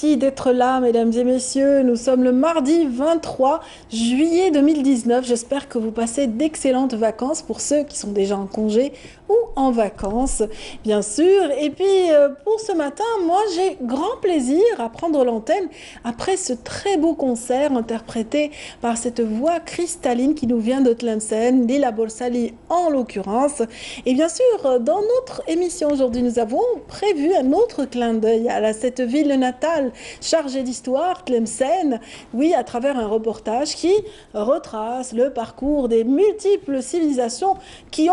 Merci d'être là, mesdames et messieurs. Nous sommes le mardi 23 juillet 2019. J'espère que vous passez d'excellentes vacances pour ceux qui sont déjà en congé ou en vacances, bien sûr. Et puis, pour ce matin, moi, j'ai grand plaisir à prendre l'antenne après ce très beau concert interprété par cette voix cristalline qui nous vient de Tlemcen, Lila Borsali en l'occurrence. Et bien sûr, dans notre émission aujourd'hui, nous avons prévu un autre clin d'œil à cette ville natale chargée d'histoire, Tlemcen, oui, à travers un reportage qui retrace le parcours des multiples civilisations qui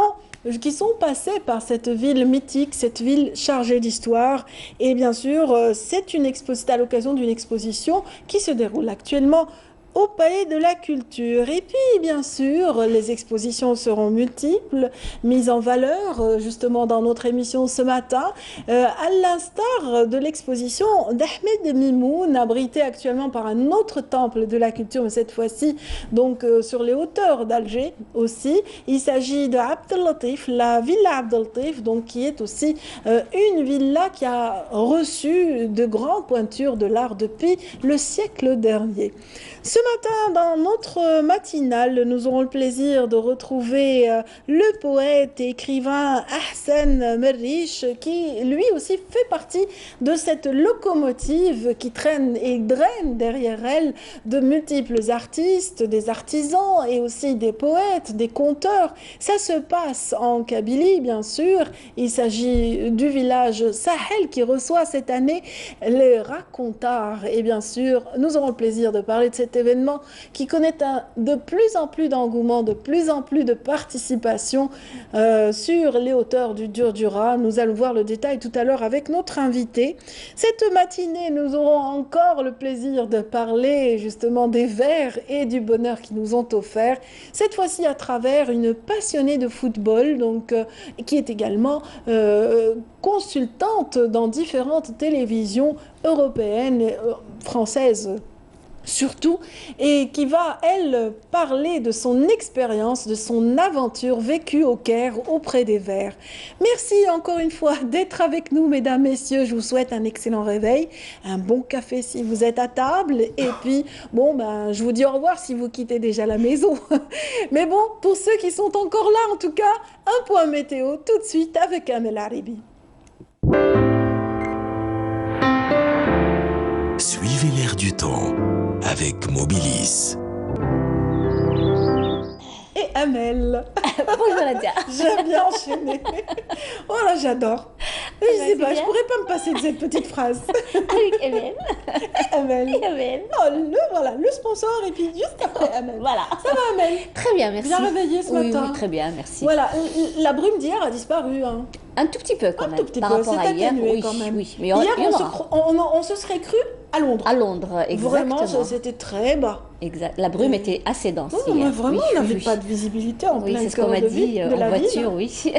sont passées par cette ville mythique, cette ville chargée d'histoire. Et bien sûr, c'est à l'occasion d'une exposition qui se déroule actuellement au Palais de la Culture. Et puis, bien sûr, les expositions seront multiples, mises en valeur, justement, dans notre émission ce matin, à l'instar de l'exposition d'Ahmed Mimoun, abritée actuellement par un autre temple de la culture, mais cette fois-ci, donc, sur les hauteurs d'Alger aussi. Il s'agit de Abdel Latif, la villa Abdel Latif, donc, qui est aussi une villa qui a reçu de grandes pointures de l'art depuis le siècle dernier. Ce matin, dans notre matinale, nous aurons le plaisir de retrouver le poète et écrivain Ahsen Merriche, qui lui aussi fait partie de cette locomotive qui traîne et draine derrière elle de multiples artistes, des artisans et aussi des poètes, des conteurs. Ça se passe en Kabylie, bien sûr. Il s'agit du village Sahel qui reçoit cette année les racontars. Et bien sûr, nous aurons le plaisir de parler de cet événement qui connaît de plus en plus d'engouement, de plus en plus de participation sur les hauteurs du Durdura. Nous allons voir le détail tout à l'heure avec notre invité. Cette matinée, nous aurons encore le plaisir de parler justement des vers et du bonheur qu'ils nous ont offert. Cette fois-ci à travers une passionnée de football, donc, qui est également consultante dans différentes télévisions européennes et françaises surtout, et qui va, elle, parler de son expérience, de son aventure vécue au Caire auprès des Verts. Merci encore une fois d'être avec nous, mesdames, messieurs. Je vous souhaite un excellent réveil, un bon café si vous êtes à table, et puis, bon, ben, je vous dis au revoir si vous quittez déjà la maison. Mais bon, pour ceux qui sont encore là, en tout cas, un point météo tout de suite avec Amel Aribi. Suivez l'air du temps avec Mobilis. Et Amel. Bonjour Nadia. J'aime bien enchaîner. Oh là, j'adore. Je sais pas, je pourrais pas me passer de cette petite phrase. Avec Amel. Amel. Et Amel. Oh, le sponsor, et puis juste après Amel. Voilà. Ça va, Amel? Très bien, merci. Bien réveillée ce matin. Oui, très bien, merci. Voilà, la brume d'hier a disparu. Hein. Un tout petit peu quand même. Un tout petit par peu, rapport à hier. Oui, quand même. Oui, mais hier, on on se serait cru à Londres. à Londres, exactement. Vraiment, c'était très bas. Exact. La brume était assez dense Non, hier. mais vraiment, oui, on n'avait oui. pas de visibilité en Oui, plein c'est ce cœur qu'on m'a de dit ville, de en la voiture, ville. oui.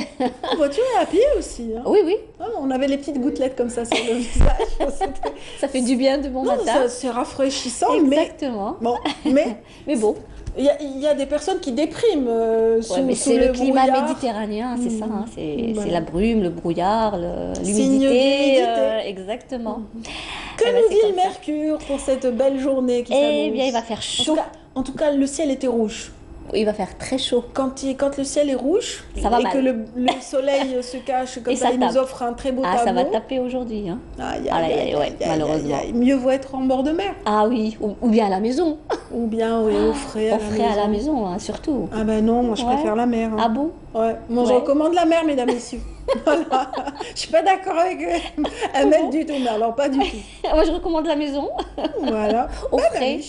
En voiture et à pied aussi. Hein. Oui, oui. Ah, on avait les petites gouttelettes comme ça sur le visage. Ça fait du bien de bon matin. C'est rafraîchissant, Exactement. mais bon. Il y a des personnes qui dépriment mais c'est le climat brouillard. méditerranéen, c'est ça. Hein, c'est Ouais. la brume, le brouillard, Signe l'humidité. d'humidité. Exactement. Que Eh ben, nous c'est dit comme le ça. mercure pour cette belle journée qui s'annonce? Eh bien, il va faire chaud. En tout cas, le ciel était rouge. Il va faire très chaud. Quand le ciel est rouge Ça va et mal. que le soleil se cache comme Et ça, ça il nous tape. offre un très beau Ah, ça va tableau. taper aujourd'hui. Hein. Aïe, Aïe, aïe, ouais, malheureusement. Mieux vaut être en bord de mer. Ah oui, ou bien à la maison. Ou bien oui, au frais, Au frais à la maison, hein, surtout. Ah ben non, moi je Ouais. préfère la mer. Hein. Ah bon? Ouais, moi je Ouais. recommande la mer, mesdames, messieurs. Voilà. Je suis pas d'accord avec Amel du tout, mais alors pas du tout. Moi, je recommande la maison. Voilà. Au Ben, frais.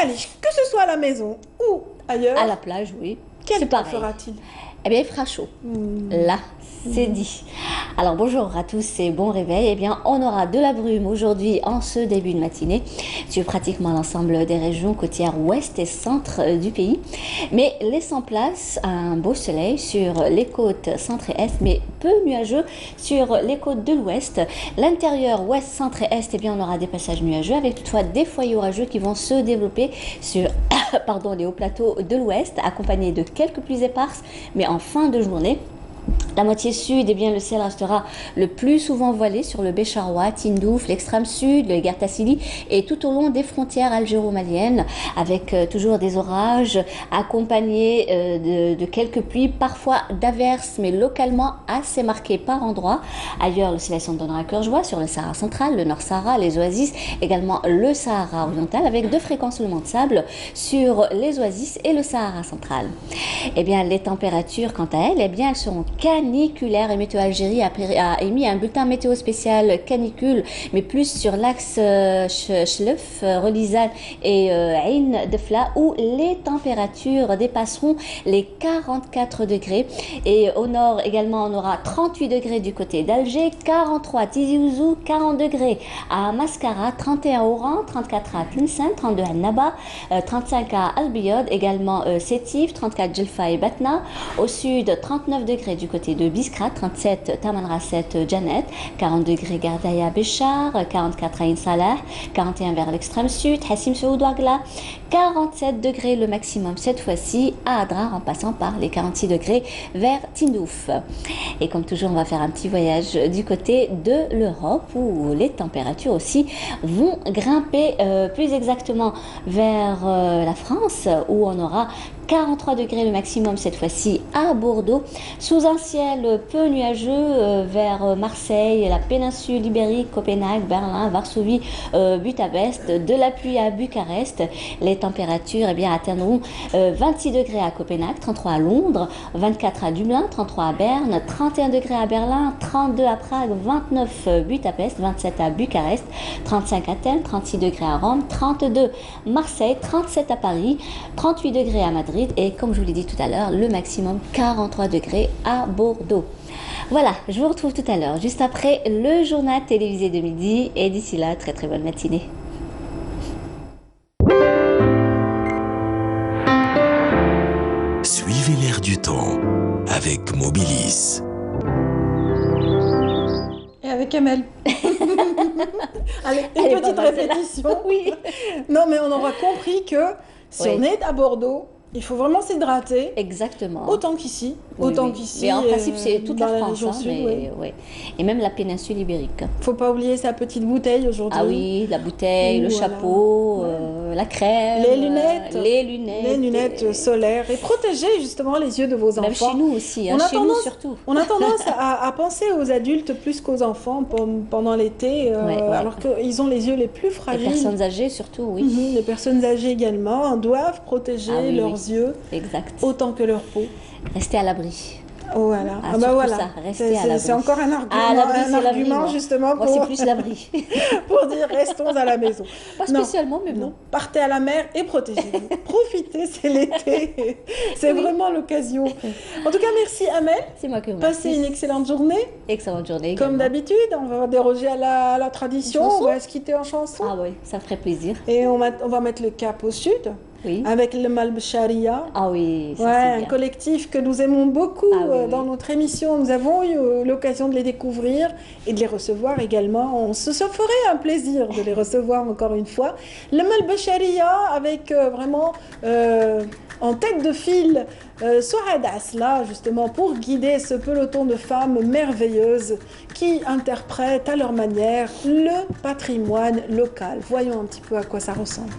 Allez, que ce soit à la maison ou ailleurs, À la plage, oui. quel C'est temps pareil. fera-t-il? Eh bien, il fera chaud. Là, c'est dit. Alors, bonjour à tous et bon réveil. Eh bien, on aura de la brume aujourd'hui en ce début de matinée sur pratiquement l'ensemble des régions côtières ouest et centre du pays. Mais laissant place à un beau soleil sur les côtes centre et est, mais peu nuageux sur les côtes de l'ouest. L'intérieur ouest, centre et est, eh bien, on aura des passages nuageux avec toutefois des foyers orageux qui vont se développer sur les hauts plateaux de l'ouest, accompagnés de quelques pluies éparses, mais en fin de journée. La moitié sud, eh bien, le ciel restera le plus souvent voilé sur le Bécharrois, Tindouf, l'extrême sud, le Gartassili et tout au long des frontières algéro-maliennes, avec toujours des orages accompagnés de quelques pluies, parfois d'averses, mais localement assez marquées par endroits. Ailleurs, le soleil s'en donnera à cœur joie sur le Sahara central, le Nord Sahara, les oasis, également le Sahara oriental, avec de fréquents soulements de sable sur les oasis et le Sahara central. Eh bien, les températures, quant à elles, eh bien, elles seront caniculaires et Météo Algérie a émis un bulletin météo spécial canicule, mais plus sur l'axe Chlef, Relizane et Ain Defla, où les températures dépasseront les 44 degrés. Et au nord également, on aura 38 degrés du côté d'Alger, 43 à Tizi Ouzou, 40 degrés à Mascara, 31 à Oran, 34 à Tlemcen, 32 à Naba, 35 à Albiod, également Sétif, 34 Djelfa et Batna. Au sud, 39 degrés du côté de Biskra, 37 Tamanrasset Janet, 40 degrés Gardaya Béchar, 44 à Insalah, 41 vers l'extrême sud, Hassim Saoud Ouagla, 47 degrés le maximum cette fois-ci à Adrar en passant par les 46 degrés vers Tindouf. Et comme toujours, on va faire un petit voyage du côté de l'Europe où les températures aussi vont grimper plus exactement vers la France où on aura 43 degrés le maximum cette fois-ci à Bordeaux, sous un ciel peu nuageux vers Marseille, la péninsule ibérique, Copenhague, Berlin, Varsovie, Budapest, de la pluie à Bucarest. Les températures eh bien, atteindront 26 degrés à Copenhague, 33 à Londres, 24 à Dublin, 33 à Berne, 31 degrés à Berlin, 32 à Prague, 29 Budapest, 27 à Bucarest, 35 à Athènes, 36 degrés à Rome, 32 Marseille, 37 à Paris, 38 degrés à Madrid et comme je vous l'ai dit tout à l'heure, le maximum 43 degrés à Bordeaux. Voilà, je vous retrouve tout à l'heure, juste après le journal télévisé de midi et d'ici là, très très bonne matinée. Suivez l'air du temps avec Mobilis. Et avec Amel. Allez, une petite répétition. Oui. Non, mais on aura compris que si Oui. on est à Bordeaux, il faut vraiment s'hydrater. Exactement. Autant qu'ici. Oui, Autant oui. qu'ici. Mais en principe, c'est toute dans la France, région hein, sud, mais, oui. ouais. Et même la péninsule ibérique. Faut pas oublier sa petite bouteille aujourd'hui. Ah oui, la bouteille, le Voilà. chapeau, la crème, Les lunettes. les lunettes. Les lunettes solaires. Et protéger justement les yeux de vos enfants. Même chez nous aussi, hein, On a chez nous tendance- surtout. On a tendance à penser aux adultes plus qu'aux enfants pendant l'été, Ouais, ouais. alors qu'ils ont les yeux les plus Les fragiles. personnes âgées surtout, oui. Mhm, les personnes âgées également doivent protéger Ah oui, leurs oui. yeux Exact. autant que leur peau. Restez à l'abri. Voilà. Ah, bah surtout voilà. ça, restez à l'abri. C'est encore un argument, Ah, l'abri, c'est l'abri, argument moi. justement Moi, pour, c'est plus l'abri. pour dire restons à la maison. Pas Non. spécialement, mais bon. Non, partez à la mer et protégez-vous. Profitez, c'est l'été. C'est vraiment l'occasion. En tout cas, merci Amel. C'est moi que vous Passez une excellente journée. Excellente journée. Comme également. d'habitude, on va déroger à la tradition. Une chanson On va se quitter en chanson. Ah oui, ça ferait plaisir. Et on va mettre le cap au sud Oui. avec le Malbcharia. Ah oui, ça Ouais, c'est un bien. collectif que nous aimons beaucoup Ah oui, dans oui. notre émission. Nous avons eu l'occasion de les découvrir et de les recevoir également. On se ferait un plaisir de les recevoir encore une fois. Le Malbcharia avec vraiment en tête de file Souhadas, là justement pour guider ce peloton de femmes merveilleuses qui interprètent à leur manière le patrimoine local. Voyons un petit peu à quoi ça ressemble.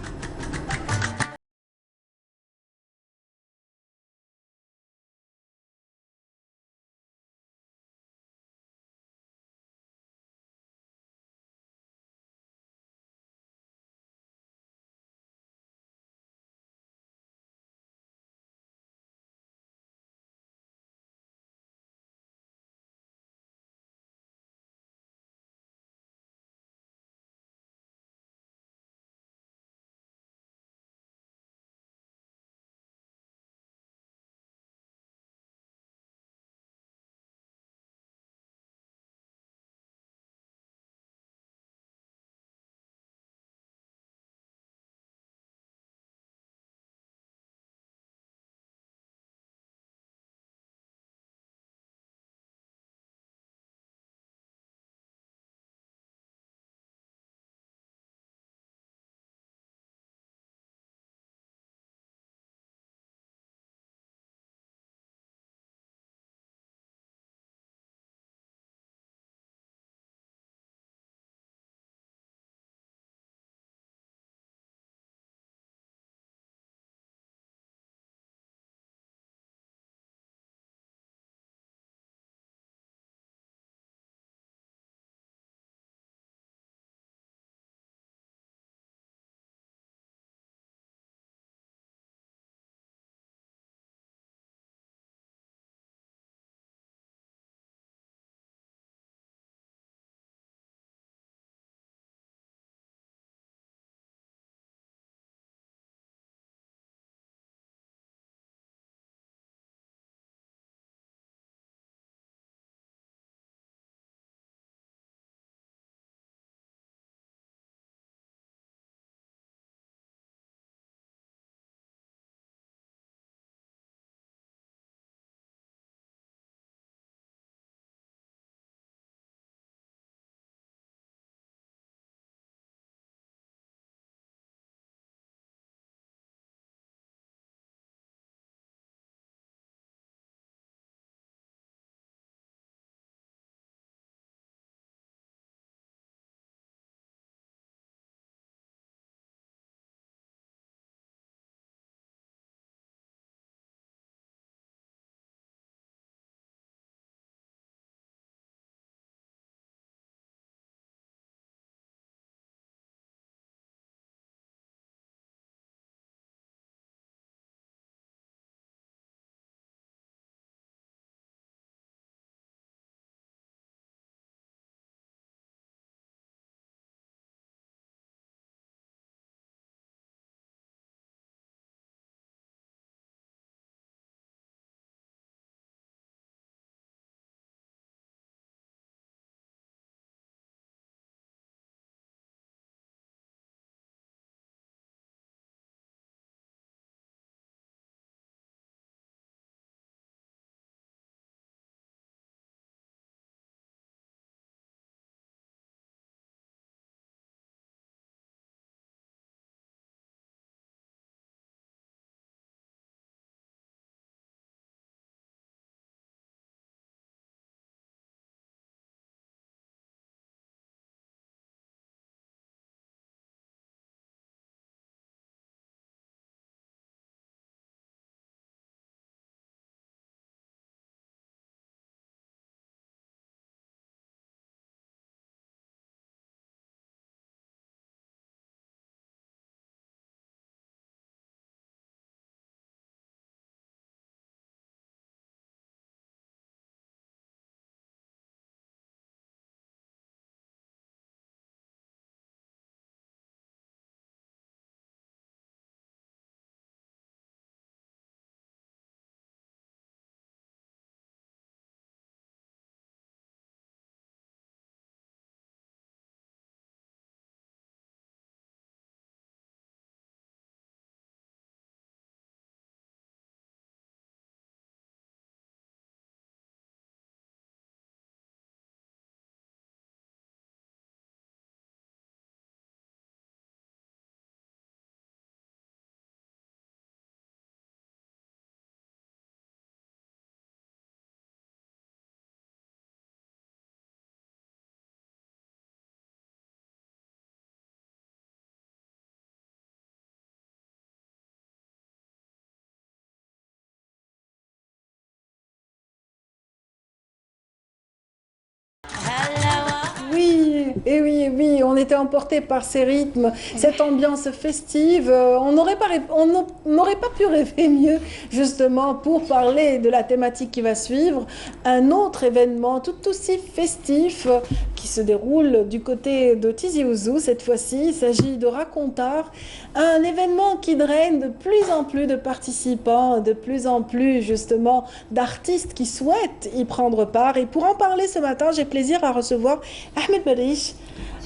on était emporté par ces rythmes, cette ambiance festive. On n'aurait pas pu rêver mieux, justement, pour parler de la thématique qui va suivre. Un autre événement tout aussi festif qui se déroule du côté de Tizi Ouzou. Cette fois-ci, il s'agit de Racontar, un événement qui draine de plus en plus de participants, de plus en plus, justement, d'artistes qui souhaitent y prendre part. Et pour en parler ce matin, j'ai plaisir à recevoir Ahmed Mariche.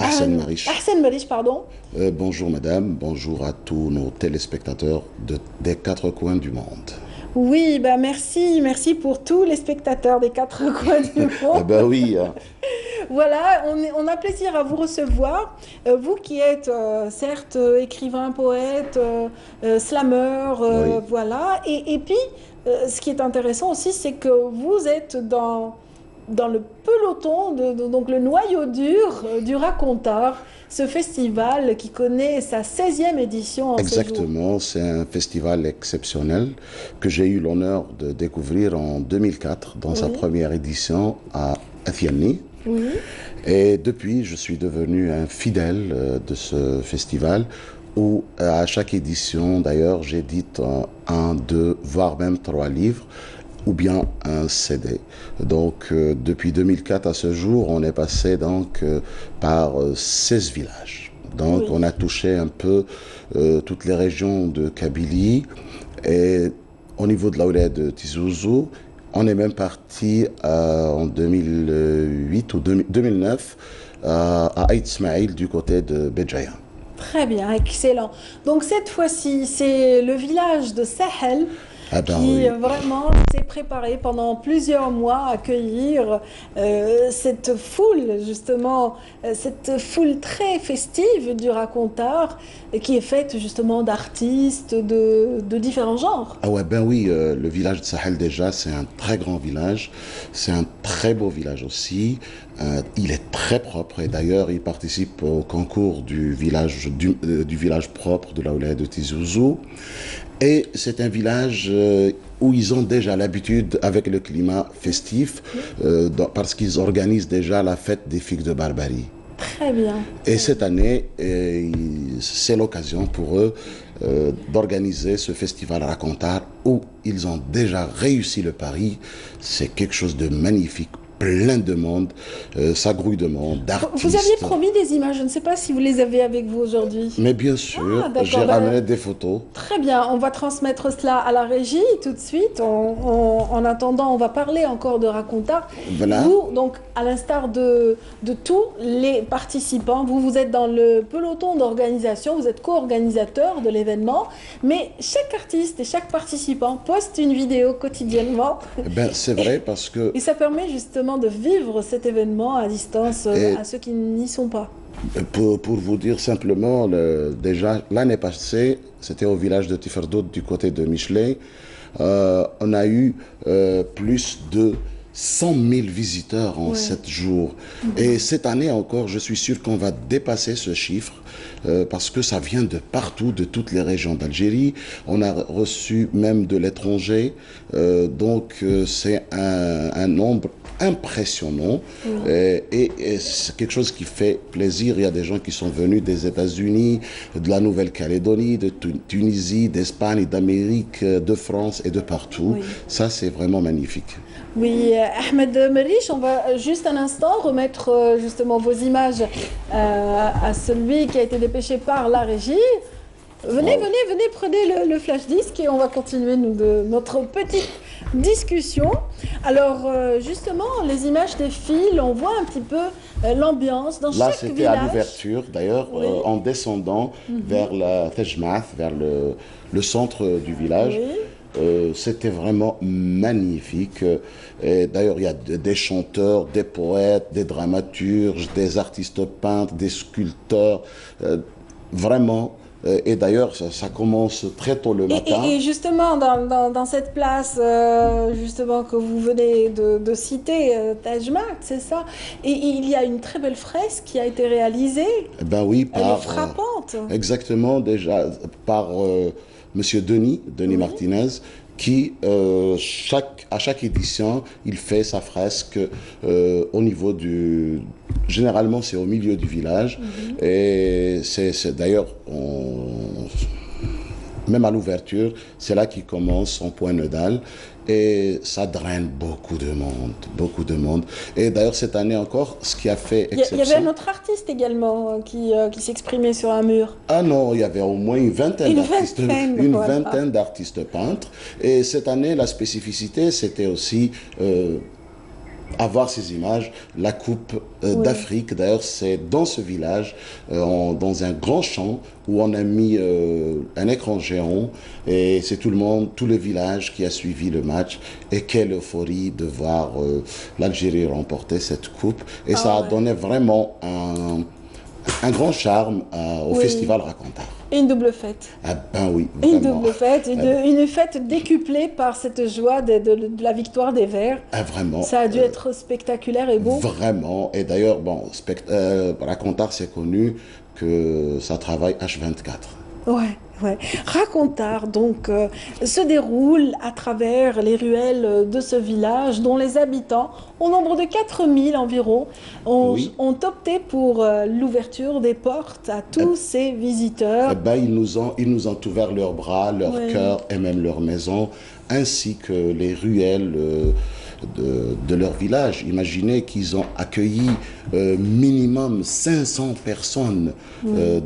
Ahsen Mariche, pardon. Bonjour madame, bonjour à tous nos téléspectateurs des quatre coins du monde. Oui, bah merci pour tous les spectateurs des quatre coins du monde. Ben oui. Voilà, on a plaisir à vous recevoir. Vous qui êtes certes écrivain, poète, slammer, Oui. voilà. Et puis, ce qui est intéressant aussi, c'est que vous êtes dans le peloton, donc le noyau dur du Racontar, ce festival qui connaît sa 16e édition en ce jour. Exactement, c'est un festival exceptionnel que j'ai eu l'honneur de découvrir en 2004 dans sa première édition à Athiani. Oui. Et depuis, je suis devenu un fidèle de ce festival où à chaque édition, d'ailleurs, j'édite un, deux, voire même 3 livres ou bien un CD. Donc, depuis 2004 à ce jour, on est passé donc par 16 villages. Donc, on a touché un peu toutes les régions de Kabylie. Et au niveau de la wilaya de Tizi Ouzou, on est même parti en 2008 ou 2009 à Aït Ismaïl du côté de Béjaïa. Très bien, excellent. Donc cette fois-ci, c'est le village de Sahel qui vraiment s'est préparé pendant plusieurs mois à accueillir cette foule, justement, cette foule très festive du Racontar, qui est faite justement d'artistes de différents genres. Ah ouais, ben oui, le village de Sahel déjà, c'est un très grand village, c'est un très beau village aussi, il est très propre et d'ailleurs il participe au concours du village propre de la wilaya de Tizi Ouzou. Et c'est un village où ils ont déjà l'habitude avec le climat festif parce qu'ils organisent déjà la fête des figues de Barbarie. Très bien. Et cette année, c'est l'occasion pour eux d'organiser ce festival Racontar où ils ont déjà réussi le pari. C'est quelque chose de magnifique, plein de monde, ça grouille de monde, d'artistes. Vous aviez promis des images, je ne sais pas si vous les avez avec vous aujourd'hui. Mais bien sûr, j'ai ramené des photos. Très bien, on va transmettre cela à la régie tout de suite. En attendant, on va parler encore de Racontar. Voilà. Vous, donc, à l'instar de tous les participants, vous êtes dans le peloton d'organisation, vous êtes co-organisateur de l'événement, mais chaque artiste et chaque participant poste une vidéo quotidiennement. Ben, c'est vrai parce que... Et ça permet justement de vivre cet événement à distance à ceux qui n'y sont pas. Pour vous dire simplement, déjà l'année passée, c'était au village de Tiferdout du côté de Michelet, on a eu plus de 100 000 visiteurs en 7 jours. Et cette année encore, je suis sûr qu'on va dépasser ce chiffre parce que ça vient de partout, de toutes les régions d'Algérie. On a reçu même de l'étranger. Donc c'est un nombre impressionnant et c'est quelque chose qui fait plaisir. Il y a des gens qui sont venus des États-Unis, de la Nouvelle-Calédonie, de Tunisie, d'Espagne, d'Amérique, de France et de partout. Ça, c'est vraiment magnifique. Oui, Ahmed Mariche, on va juste un instant remettre justement vos images à celui qui a été dépêché par la régie. Venez, prenez le flash disque et on va continuer notre petite discussion. Alors, justement, les images défilent, on voit un petit peu l'ambiance dans là, chaque village. Là, c'était à l'ouverture, d'ailleurs, en descendant vers la Tejmath, vers le centre du village. C'était vraiment magnifique. D'ailleurs, il y a des chanteurs, des poètes, des dramaturges, des artistes peintres, des sculpteurs. Vraiment. Et d'ailleurs, ça commence très tôt le matin. Et justement, dans cette place justement que vous venez de citer, Tejmath, c'est ça. Et il y a une très belle fresque qui a été réalisée. Ben oui, Elle est frappante. Exactement, déjà par Monsieur Denis Martinez, qui, à chaque édition, il fait sa fresque au niveau du... Généralement, c'est au milieu du village. Et c'est d'ailleurs, même à l'ouverture, c'est là qu'il commence son point nodal. Et ça draine beaucoup de monde, beaucoup de monde. Et d'ailleurs, cette année encore, ce qui a fait exception... Il y avait un autre artiste également qui s'exprimait sur un mur. Ah non, il y avait au moins une vingtaine Voilà. vingtaine d'artistes peintres. Et cette année, la spécificité, c'était aussi... avoir ces images, la Coupe d'Afrique. D'ailleurs, c'est dans ce village, dans un grand champ, où on a mis un écran géant. Et c'est tout le monde, tout le village qui a suivi le match. Et quelle euphorie de voir l'Algérie remporter cette coupe. Et ça a donné vraiment un grand charme au festival Racontar. Et une double fête. Ah ben oui, vraiment. Une double fête, une fête décuplée par cette joie de la victoire des Verts. Ah vraiment. Ça a dû être spectaculaire et beau. Vraiment. Et d'ailleurs, bon, Racontar, c'est connu que ça travaille H24. Ouais. Racontar donc se déroule à travers les ruelles de ce village dont les habitants, au nombre de 4000 environ, ont opté pour l'ouverture des portes à tous ces visiteurs. Eh ben, ils nous ont ouvert leurs bras, leur cœur et même leur maison, ainsi que les ruelles de leur village. Imaginez qu'ils ont accueilli minimum 500 personnes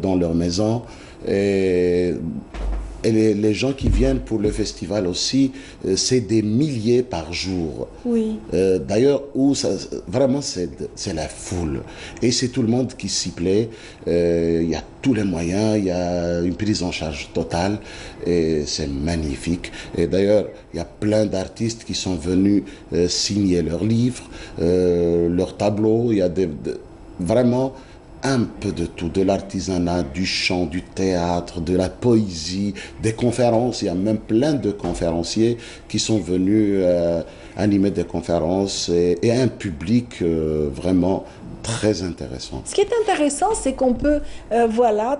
dans leur maison. Et les gens qui viennent pour le festival aussi, c'est des milliers par jour. Oui. D'ailleurs, vraiment, c'est la foule. Et c'est tout le monde qui s'y plaît. Il y a tous les moyens, il y a une prise en charge totale. Et c'est magnifique. Et d'ailleurs, il y a plein d'artistes qui sont venus signer leurs livres, leurs tableaux. Il y a vraiment... un peu de tout, de l'artisanat, du chant, du théâtre, de la poésie, des conférences. Il y a même plein de conférenciers qui sont venus animer des conférences et un public vraiment très intéressant. Ce qui est intéressant, c'est qu'on peut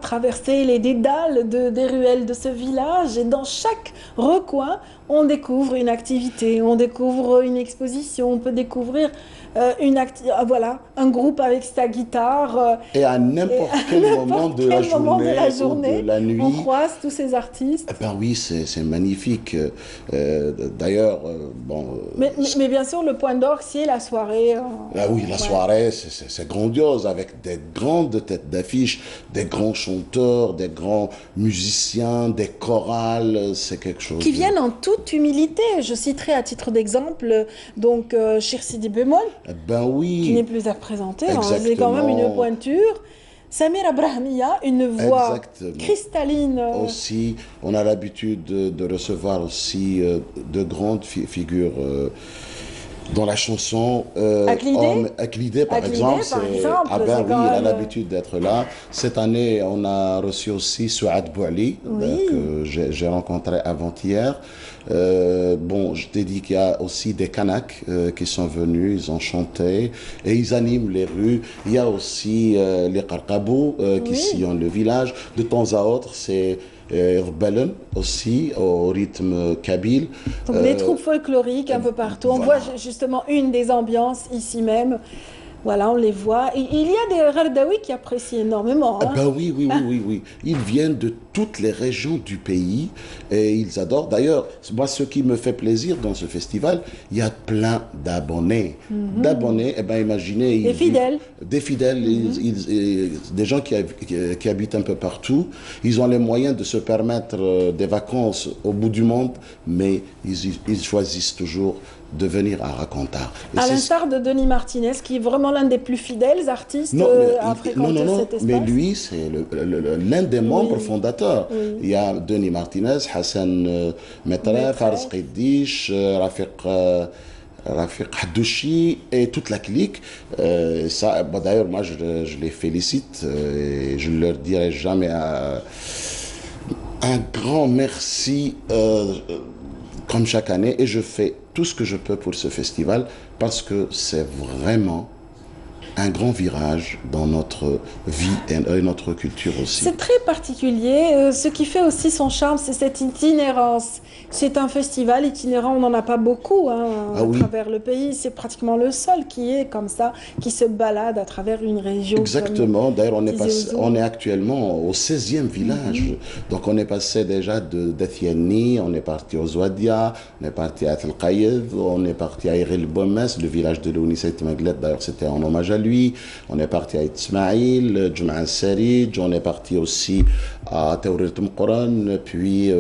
traverser les dédales des ruelles de ce village et dans chaque recoin, on découvre une activité, on découvre une exposition, on peut découvrir un groupe avec sa guitare. Et à n'importe quel moment de la journée ou de la nuit, on croise tous ces artistes. Eh ben oui, c'est magnifique. D'ailleurs, Mais bien sûr, le point d'orgue, c'est la soirée. Ah oui, la soirée, c'est grandiose, avec des grandes têtes d'affiche, des grands chanteurs, des grands musiciens, des chorales, c'est quelque chose... Qui viennent en toute humilité. Je citerai à titre d'exemple, donc, Chir Sidi Bémol, ben oui. qui n'est plus à présenter. C'est quand même une pointure. Samira Brahmia, une voix cristalline. Aussi, on a l'habitude de recevoir aussi de grandes figures dans la chanson. Aklidé, par exemple. Ah ben oui, il a l'habitude d'être là. Cette année, on a reçu aussi Souad Bouali, que j'ai rencontré avant-hier. Je t'ai dit qu'il y a aussi des Kanaks qui sont venus, ils ont chanté et ils animent les rues. Il y a aussi les Qarqabou qui sillonnent le village. De temps à autre, c'est Rbelen aussi, au rythme kabyle. Donc les troupes folkloriques un peu partout. On voit justement une des ambiances ici même. Voilà, on les voit. Et il y a des Gardaouis qui apprécient énormément. Hein. Ben oui. Ils viennent de toutes les régions du pays et ils adorent. D'ailleurs, moi, ce qui me fait plaisir dans ce festival, il y a plein d'abonnés. D'abonnés, imaginez... Des fidèles. Des fidèles, des gens qui habitent un peu partout. Ils ont les moyens de se permettre des vacances au bout du monde, mais ils choisissent toujours de venir à Racontar. À l'instar de Denis Martinez, qui est vraiment l'un des plus fidèles artistes à fréquenter cet espace. Mais lui, c'est l'un des membres fondateurs. Oui. Il y a Denis Martinez, Hassan Metref, Faraz Qiddish, Rafiq Hadouchi et toute la clique. D'ailleurs, moi, je les félicite et je ne leur dirai jamais un grand merci comme chaque année, et je fais tout ce que je peux pour ce festival parce que c'est vraiment un grand virage dans notre vie et notre culture aussi. C'est très particulier. Ce qui fait aussi son charme, c'est cette itinérance. C'est un festival itinérant, on n'en a pas beaucoup hein, Ah à oui. travers le pays. C'est pratiquement le seul qui est comme ça, qui se balade à travers une région. Exactement. D'ailleurs, Tizi Ouzou. on est actuellement au 16e village. Donc, on est passé déjà de Dathiani, on est parti aux Ouadia, on est parti à Tel Qaïd, on est parti à Iril Bomes, le village de Louni Saït Maglet. D'ailleurs, c'était en hommage à lui. On est parti à Ismaïl, Jum'a Sarij, on est parti aussi à Tawrir Mqouran, puis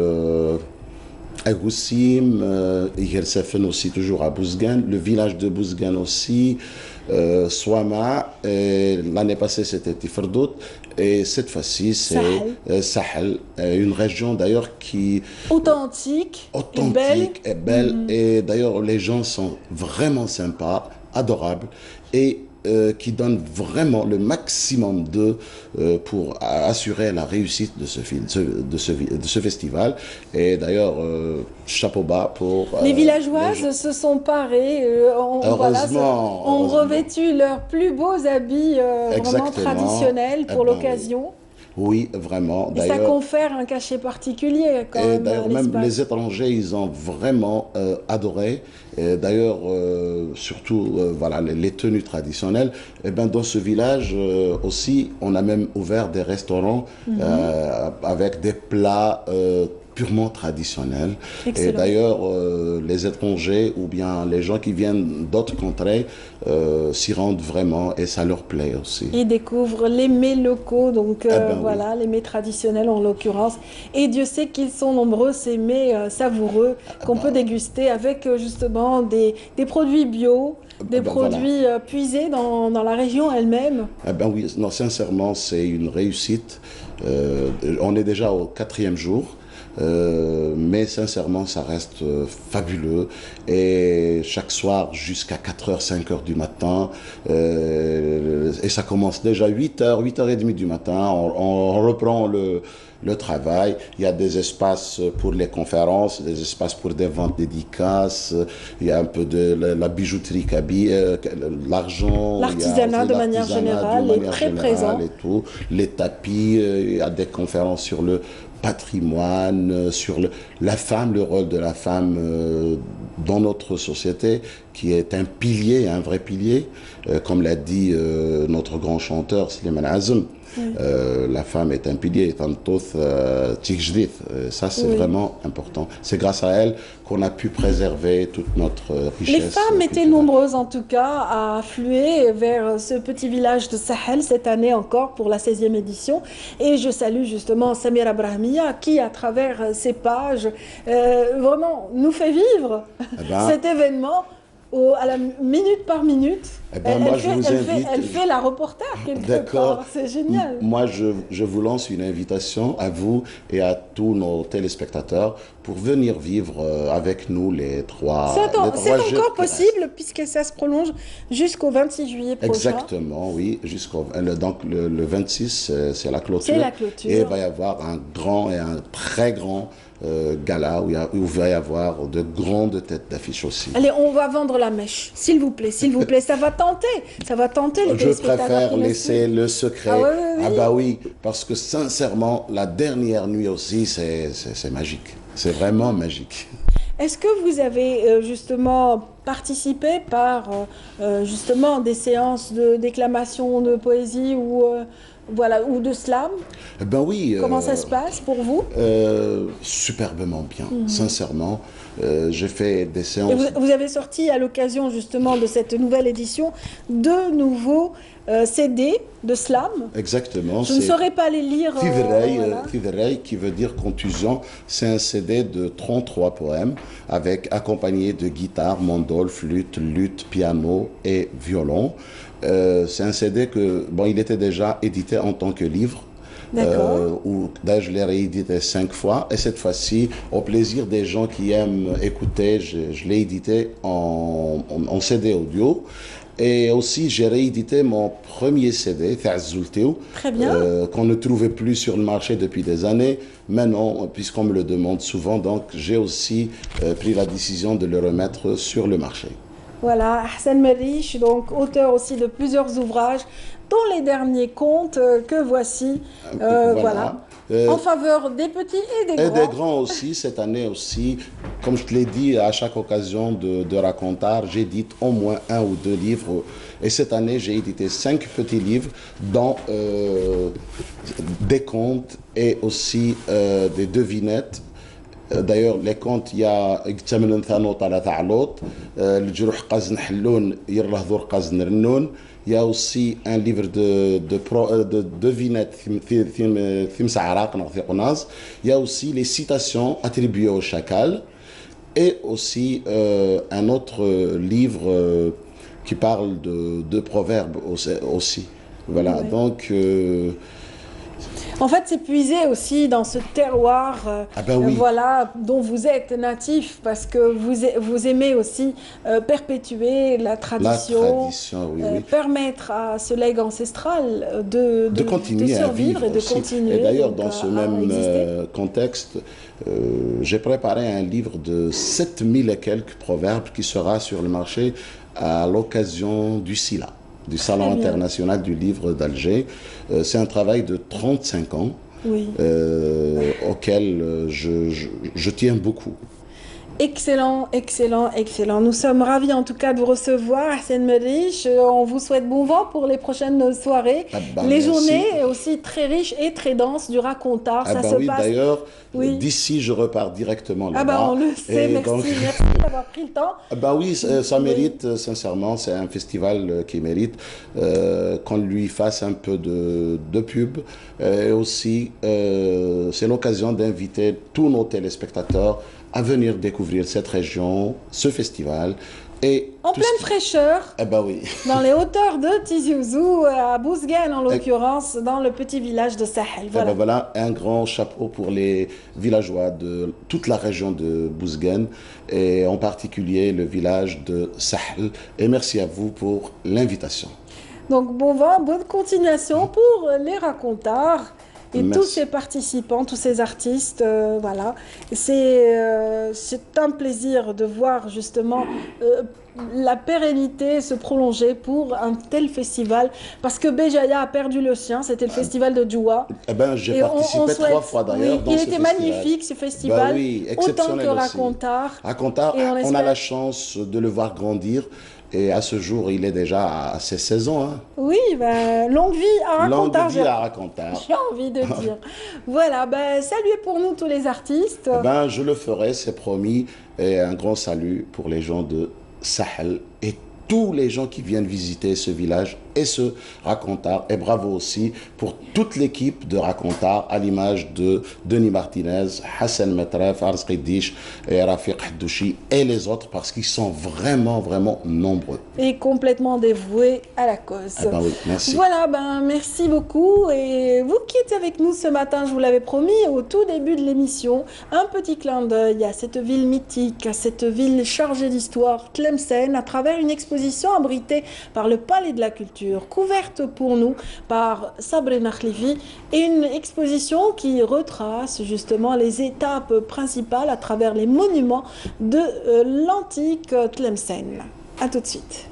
à Goussim, Igelsafen aussi, toujours à Bouzgan, le village de Bouzgan aussi, Souama, l'année passée c'était Tiferdout, et cette fois-ci c'est Sahel, une région d'ailleurs qui Authentique, et belle. authentique et belle, et d'ailleurs les gens sont vraiment sympas, adorables, et qui donnent vraiment le maximum pour assurer la réussite de ce festival. Et d'ailleurs, chapeau bas pour... Les villageoises se sont parées, ont revêtu leurs plus beaux habits vraiment traditionnels pour l'occasion. Oui, vraiment. Et ça confère un cachet particulier quand même. D'ailleurs, même les étrangers, ils ont vraiment adoré. D'ailleurs, surtout voilà, les tenues traditionnelles. Et ben, dans ce village aussi, on a même ouvert des restaurants avec des plats purement traditionnels. Excellent. Et d'ailleurs, les étrangers ou bien les gens qui viennent d'autres contrées s'y rendent vraiment et ça leur plaît aussi. Ils découvrent les mets locaux, donc oui. les mets traditionnels en l'occurrence. Et Dieu sait qu'ils sont nombreux, ces mets savoureux qu'on peut déguster avec justement des produits bio, des produits puisés dans la région elle-même. Eh ben oui, non, sincèrement, c'est une réussite. On est déjà au 4e jour. Mais sincèrement, ça reste fabuleux. Et chaque soir, jusqu'à 4h, 5h du matin, et ça commence déjà 8h, 8h30 du matin, on reprend le travail. Il y a des espaces pour les conférences, des espaces pour des ventes dédicaces, il y a un peu de la bijouterie kaby, l'argent, l'artisanat de manière générale est très présent. Et tout, les tapis, il y a des conférences sur le patrimoine, sur la femme, le rôle de la femme dans notre société, qui est un pilier, un vrai pilier, comme l'a dit notre grand chanteur Slimane Azem. La femme est un pilier, ça c'est vraiment important. C'est grâce à elle qu'on a pu préserver toute notre richesse. Les femmes étaient nombreuses en tout cas à affluer vers ce petit village de Sahel cette année encore pour la 16e édition. Et je salue justement Samira Brahmia qui, à travers ses pages, vraiment nous fait vivre cet événement à la minute par minute. Elle fait la reporter quelque part. C'est génial. Moi, je vous lance une invitation à vous et à tous nos téléspectateurs pour venir vivre avec nous les trois. C'est encore possible puisque ça se prolonge jusqu'au 26 juillet prochain. Exactement, oui. Donc le 26, c'est la clôture. C'est la clôture. Et il va y avoir un grand et un très grand gala où il va y avoir de grandes têtes d'affiche aussi. Allez, on va vendre la mèche, s'il vous plaît, ça va tenter les téléspectateurs. Je préfère laisser le secret. Ah, oui. Ah bah oui, parce que sincèrement, la dernière nuit aussi, c'est magique. C'est vraiment magique. Est-ce que vous avez justement participé par justement des séances de déclamation de poésie ou de slam? Ben oui. Comment ça se passe pour vous? Superbement bien, sincèrement. J'ai fait des séances. Et vous avez sorti à l'occasion justement de cette nouvelle édition 2 nouveaux CD de slam. Exactement. Je ne saurais pas les lire. Tiverei, qui veut dire contusion, c'est un CD de 33 poèmes accompagné de guitare, mandole, flûte, luth, piano et violon. C'est un CD il était déjà édité en tant que livre. D'ailleurs, je l'ai réédité 5 fois et cette fois-ci, au plaisir des gens qui aiment écouter, je l'ai édité en CD audio. Et aussi, j'ai réédité mon premier CD, qu'on ne trouvait plus sur le marché depuis des années. Maintenant, puisqu'on me le demande souvent, donc j'ai aussi pris la décision de le remettre sur le marché. Voilà, Hassan Merich, donc auteur aussi de plusieurs ouvrages, dont les derniers contes que voici, voilà. En faveur des petits et des grands. Et des grands aussi, cette année aussi, comme je te l'ai dit, à chaque occasion de Racontar, j'édite au moins 1 ou 2 livres. Et cette année, j'ai édité 5 petits livres, dont des contes et aussi des devinettes. D'ailleurs, les contes, il y a il y a aussi un livre de devinettes, il y a aussi les citations attribuées au chacal et aussi un autre livre qui parle de proverbes aussi. Voilà, oui. donc... En fait, c'est puisé aussi dans ce terroir oui. voilà, dont vous êtes natif, parce que vous aimez aussi perpétuer la tradition, oui, oui. permettre à ce legs ancestral de continuer survivre à vivre et de aussi. continuer. Et d'ailleurs, dans ce même contexte, j'ai préparé un livre de 7000 et quelques proverbes qui sera sur le marché à l'occasion du SILA, du Salon international du livre d'Alger. C'est un travail de 35 ans oui. Auquel je tiens beaucoup. Excellent, excellent, excellent. Nous sommes ravis en tout cas de vous recevoir, Hassan Merich. On vous souhaite bon vent pour les prochaines soirées. Les journées aussi très riches et très denses du Racontar. Ça se oui, passe. D'ailleurs, d'ici, je repars directement là-bas. On le sait, merci, donc... merci d'avoir pris le temps. Oui, ça mérite, sincèrement. C'est un festival qui mérite qu'on lui fasse un peu de pub. Et aussi, c'est l'occasion d'inviter tous nos téléspectateurs à venir découvrir cette région, ce festival. Et en pleine fraîcheur, oui. Dans les hauteurs de Tizi Ouzou, à Bouzguene en l'occurrence, dans le petit village de Sahel. Voilà. Voilà, un grand chapeau pour les villageois de toute la région de Bouzguene, et en particulier le village de Sahel. Et merci à vous pour l'invitation. Donc bon vent, bonne continuation pour les Racontars. Et merci. Tous ces participants, tous ces artistes, voilà. C'est un plaisir de voir justement la pérennité se prolonger pour un tel festival. Parce que Béjaïa a perdu le sien, c'était le festival de Djoua. J'ai participé 3 fois d'ailleurs dans ce festival. Il était magnifique ce festival, autant que Racontar. Racontar, on a la chance de le voir grandir. Et à ce jour, il est déjà à ses 16 ans. Hein. Oui, longue vie à Racontar. Longue vie à Racontar. J'ai envie de dire. Voilà, saluez pour nous tous les artistes. Je le ferai, c'est promis. Et un grand salut pour les gens de Sahel et tous les gens qui viennent visiter ce village et ce Racontar. Et bravo aussi pour toute l'équipe de Racontar, à l'image de Denis Martinez, Hassan Metref, Ars Qidish et Rafiq Haddouchi et les autres, parce qu'ils sont vraiment, vraiment nombreux. Et complètement dévoués à la cause. Oui, merci. Voilà, merci beaucoup. Et vous qui êtes avec nous ce matin, je vous l'avais promis au tout début de l'émission, un petit clin d'œil à cette ville mythique, à cette ville chargée d'histoire, Tlemcen, à travers une exposition abritée par le Palais de la Culture, couverte pour nous par Sabrina Khlifi, et une exposition qui retrace justement les étapes principales à travers les monuments de l'antique Tlemcen. A tout de suite.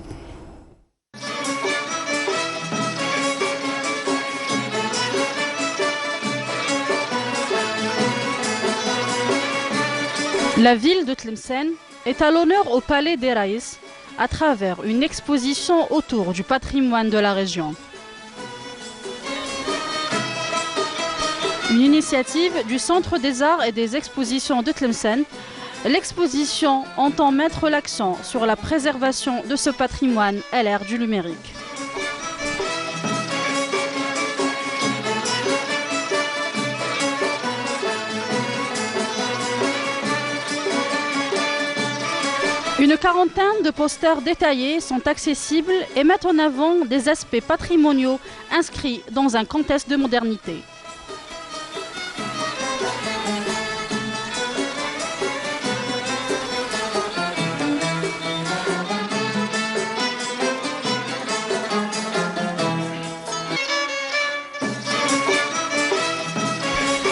La ville de Tlemcen est à l'honneur au Palais des Raïs à travers une exposition autour du patrimoine de la région. Une initiative du Centre des Arts et des Expositions de Tlemcen, l'exposition entend mettre l'accent sur la préservation de ce patrimoine à l'ère du numérique. Une quarantaine de posters détaillés sont accessibles et mettent en avant des aspects patrimoniaux inscrits dans un contexte de modernité.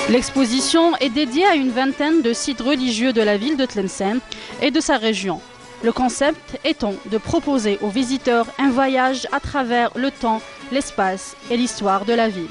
L'exposition est dédiée à une vingtaine de sites religieux de la ville de Tlemcen et de sa région. Le concept étant de proposer aux visiteurs un voyage à travers le temps, l'espace et l'histoire de la ville.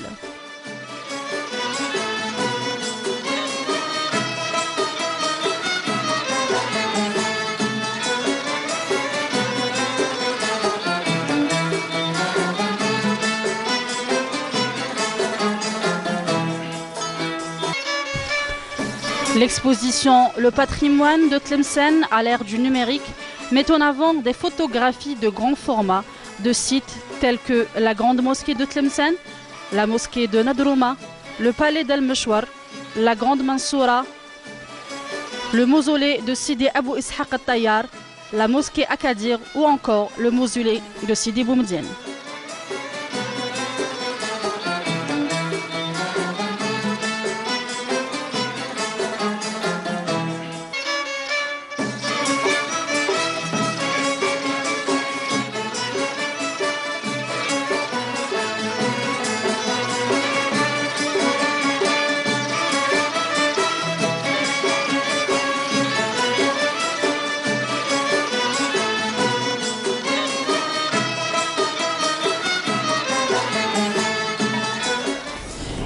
L'exposition Le patrimoine de Tlemcen à l'ère du numérique met en avant des photographies de grand format de sites tels que la grande mosquée de Tlemcen, la mosquée de Nadrouma, le palais d'Al-Meshwar, la grande Mansoura, le mausolée de Sidi Abou Ishaq al-Tayyar, la mosquée Akadir ou encore le mausolée de Sidi Boumediene.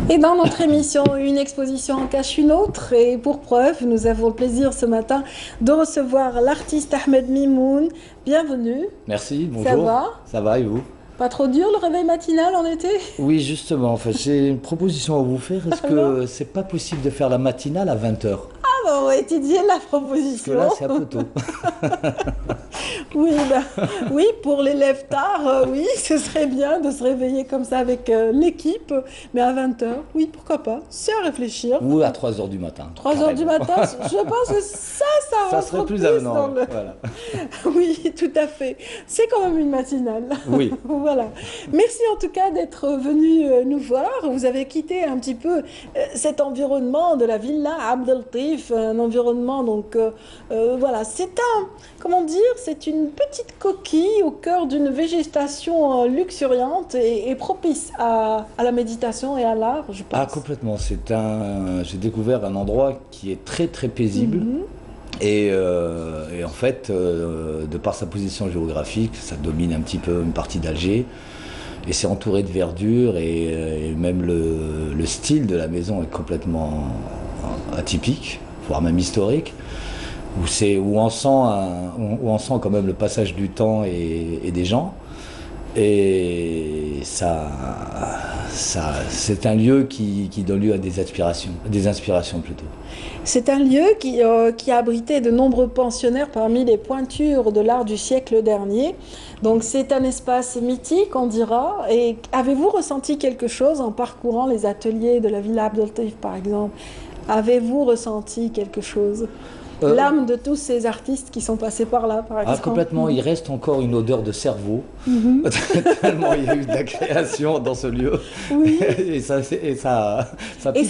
Et dans notre émission, une exposition en cache une autre. Et pour preuve, nous avons le plaisir ce matin de recevoir l'artiste Ahmed Mimoun. Bienvenue. Merci, bonjour. Ça va? Ça va et vous? Pas trop dur le réveil matinal en été? Oui, justement, enfin, j'ai une proposition à vous faire. Est-ce que c'est pas possible de faire la matinale à 20h? Ah bah on va étudier la Parce proposition. que là, c'est un peu tôt. Oui, oui, pour les lève tard, oui, ce serait bien de se réveiller comme ça avec l'équipe. Mais à 20h, oui, pourquoi pas? C'est à réfléchir. Ou à 3h du matin. 3h du matin, je pense que ça Ça rentre serait plus dans avenant. le... Voilà. Oui, tout à fait. C'est quand même une matinale. Oui. Voilà. Merci en tout cas d'être venu nous voir. Vous avez quitté un petit peu cet environnement de la villa Abd el-Latif, un environnement donc voilà, c'est un, comment dire, c'est une petite coquille au cœur d'une végétation luxuriante et propice à la méditation et à l'art, je pense. Ah, complètement. J'ai découvert un endroit qui est très très paisible. Et en fait, de par sa position géographique, ça domine un petit peu une partie d'Alger. Et c'est entouré de verdure et même le style de la maison est complètement atypique, voire même historique. Où on sent quand même le passage du temps et des gens. Et c'est un lieu qui donne lieu à des inspirations plutôt. C'est un lieu qui a abrité de nombreux pensionnaires parmi les pointures de l'art du siècle dernier. Donc c'est un espace mythique, on dira. Et avez-vous ressenti quelque chose en parcourant les ateliers de la Villa Abd el-Latif, par exemple? Avez-vous ressenti quelque chose? L'âme de tous ces artistes qui sont passés par là, par exemple. Ah, complètement, il reste encore une odeur de cerveau. Tellement il y a eu de la création dans ce lieu. Oui. Et c'est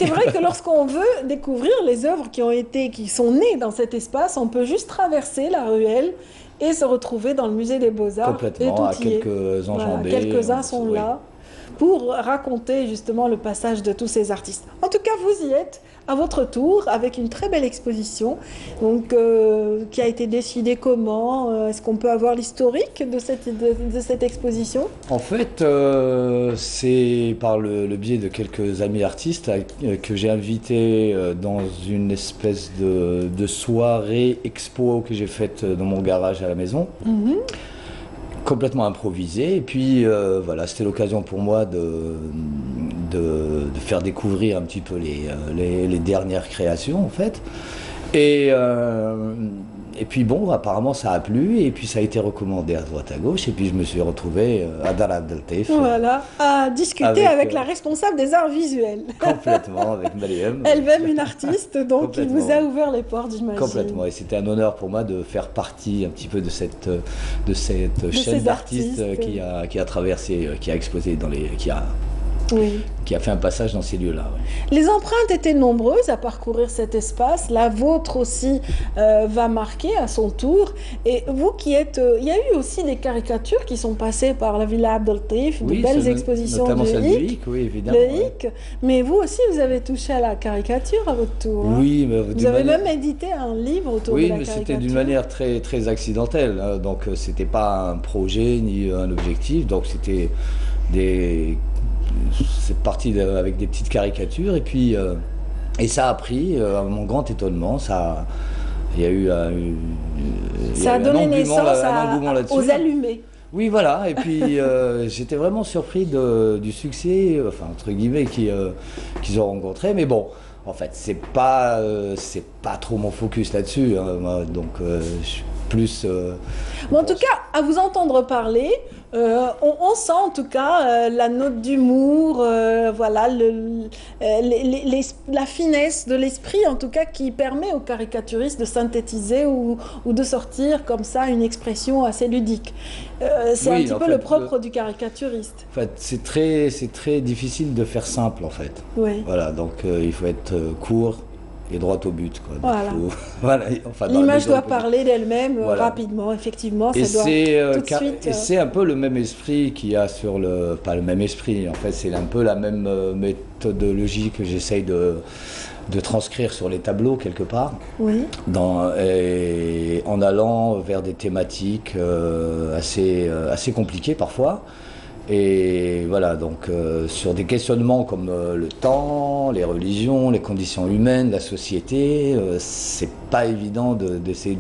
vrai que lorsqu'on veut découvrir les œuvres qui sont nées dans cet espace, on peut juste traverser la ruelle et se retrouver dans le musée des Beaux-Arts. Complètement, à quelques enjambées. Voilà, quelques-uns sont là pour raconter justement le passage de tous ces artistes. En tout cas, vous y êtes à votre tour avec une très belle exposition donc, qui a été décidée comment? Est-ce qu'on peut avoir l'historique de cette exposition? En fait, c'est par le biais de quelques amis artistes que j'ai invité dans une espèce de soirée expo que j'ai faite dans mon garage à la maison. Complètement improvisé, et puis voilà, c'était l'occasion pour moi de faire découvrir un petit peu les dernières créations en fait, et puis bon, apparemment ça a plu, et puis ça a été recommandé à droite à gauche, et puis je me suis retrouvé à Dar Abd el-Latif. Voilà, à discuter avec la responsable des arts visuels. Complètement, avec Mariam. Elle-même une artiste, donc qui vous a ouvert les portes, j'imagine. Complètement, et c'était un honneur pour moi de faire partie un petit peu de cette chaîne d'artistes qui a traversé, qui a exposé Oui. qui a fait un passage dans ces lieux-là. Ouais. Les empreintes étaient nombreuses à parcourir cet espace. La vôtre aussi va marquer à son tour. Et vous qui êtes... il y a eu aussi des caricatures qui sont passées par la Villa Abdeltif, de belles expositions notamment de celle du HIC. HIC, oui, évidemment. Le HIC. Mais vous aussi, vous avez touché à la caricature à votre tour. Hein. Oui, mais vous avez même édité un livre autour de la caricature. Oui, mais c'était d'une manière très, très accidentelle. Hein. Donc, c'était pas un projet ni un objectif. Donc, c'était des... C'est parti avec des petites caricatures. Et puis... et ça a pris, à mon grand étonnement, il y a eu ça a donné naissance aux allumés. Oui, voilà. Et puis, j'étais vraiment surpris du succès, enfin, entre guillemets, qu'ils ont rencontré. Mais bon, en fait, c'est pas trop mon focus là-dessus. Hein, donc, je suis plus... Bon, en tout cas, à vous entendre parler, on sent en tout cas la note d'humour, voilà, la finesse de l'esprit en tout cas qui permet aux caricaturistes de synthétiser ou de sortir comme ça une expression assez ludique. C'est un petit peu le propre du caricaturiste. En fait, c'est très difficile de faire simple en fait. Oui. Voilà, donc il faut être court et droit au but. Quoi. Voilà. Voilà, enfin, l'image doit parler d'elle-même rapidement, effectivement. Et c'est un peu le même esprit qu'il y a sur le... Pas le même esprit, en fait, c'est un peu la même méthodologie que j'essaye de transcrire sur les tableaux quelque part. Oui. En allant vers des thématiques assez compliquées parfois. Et voilà, donc sur des questionnements comme le temps, les religions, les conditions humaines, la société, c'est pas évident d'essayer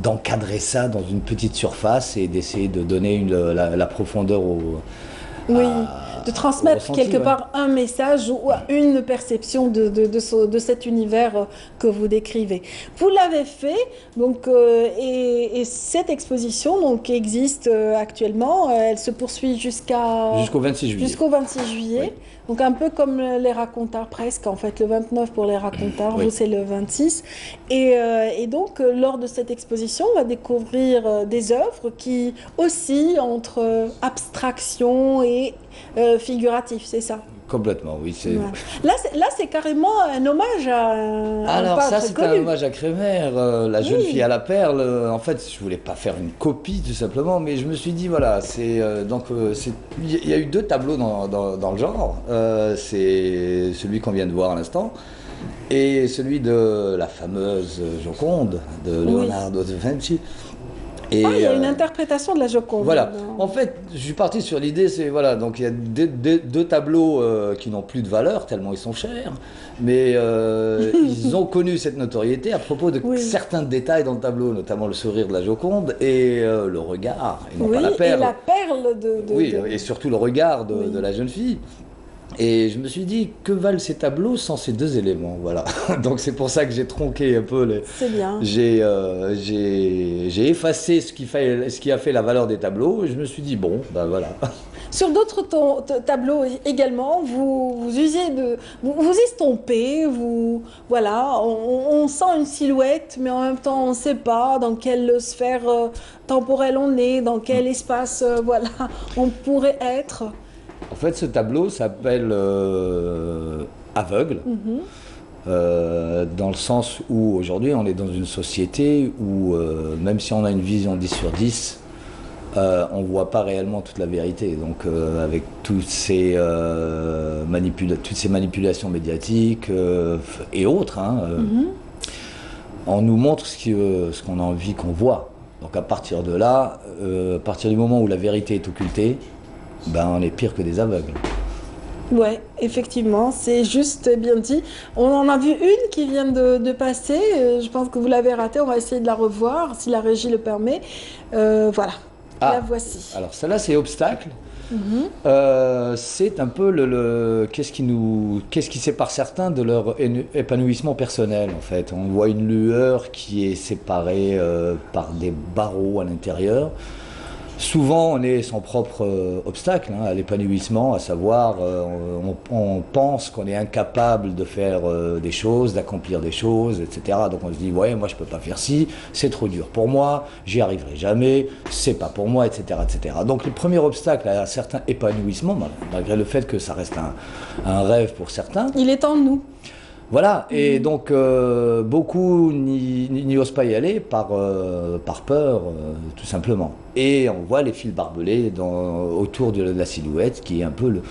d'encadrer ça dans une petite surface et d'essayer de donner la profondeur de transmettre quelque part un message ou une perception de cet univers que vous décrivez. Vous l'avez fait, donc, et cette exposition donc, existe actuellement, elle se poursuit jusqu'au 26 juillet. Jusqu'au 26 juillet. Oui. Donc un peu comme les racontards presque, en fait, le 29 pour les racontards, vous c'est le 26. Et donc lors de cette exposition, on va découvrir des œuvres qui oscillent entre abstraction et figuratif, c'est ça? Complètement, oui. Là, c'est carrément un hommage à Alors ça, c'est un hommage à Crémer, la jeune fille à la perle. En fait, je voulais pas faire une copie tout simplement, mais je me suis dit, voilà, il y a eu deux tableaux dans le genre. C'est celui qu'on vient de voir à l'instant et celui de la fameuse Joconde de Leonardo da Vinci. Et il y a une interprétation de la Joconde. Voilà. En fait, je suis parti sur l'idée, donc il y a deux tableaux qui n'ont plus de valeur tellement ils sont chers, mais ils ont connu cette notoriété à propos de certains détails dans le tableau, notamment le sourire de la Joconde et le regard, et non pas la perle. Et la perle et surtout le regard de la jeune fille. Et je me suis dit, que valent ces tableaux sans ces deux éléments, voilà. Donc c'est pour ça que j'ai tronqué un peu C'est bien. J'ai effacé ce qui a fait la valeur des tableaux, et je me suis dit, bon, ben voilà. Sur d'autres tableaux également, vous estompez, voilà, on sent une silhouette, mais en même temps on ne sait pas dans quelle sphère temporelle on est, dans quel espace, voilà, on pourrait être. En fait, ce tableau s'appelle Aveugle, dans le sens où aujourd'hui on est dans une société où même si on a une vision 10 sur 10, on ne voit pas réellement toute la vérité. Donc avec toutes ces manipulations médiatiques et autres, on nous montre ce qu'on a envie qu'on voit. Donc à partir de là, à partir du moment où la vérité est occultée, on est pire que des aveugles. Ouais, effectivement, c'est juste bien dit. On en a vu une qui vient de passer, je pense que vous l'avez ratée, on va essayer de la revoir, si la régie le permet. Voilà, la voici. Alors celle-là, c'est Obstacle. C'est un peu qu'est-ce qui sépare certains de leur épanouissement personnel, en fait. On voit une lueur qui est séparée par des barreaux à l'intérieur. Souvent, on est son propre obstacle à l'épanouissement, à savoir, on pense qu'on est incapable de faire des choses, d'accomplir des choses, etc. Donc on se dit, ouais, moi je peux pas faire ci, c'est trop dur pour moi, j'y arriverai jamais, c'est pas pour moi, etc., etc. Donc le premier obstacle à un certain épanouissement, malgré le fait que ça reste un rêve pour certains. Il est en nous. Voilà, et donc beaucoup n'y osent pas y aller par peur, tout simplement. Et on voit les fils barbelés autour de la silhouette, qui est un peu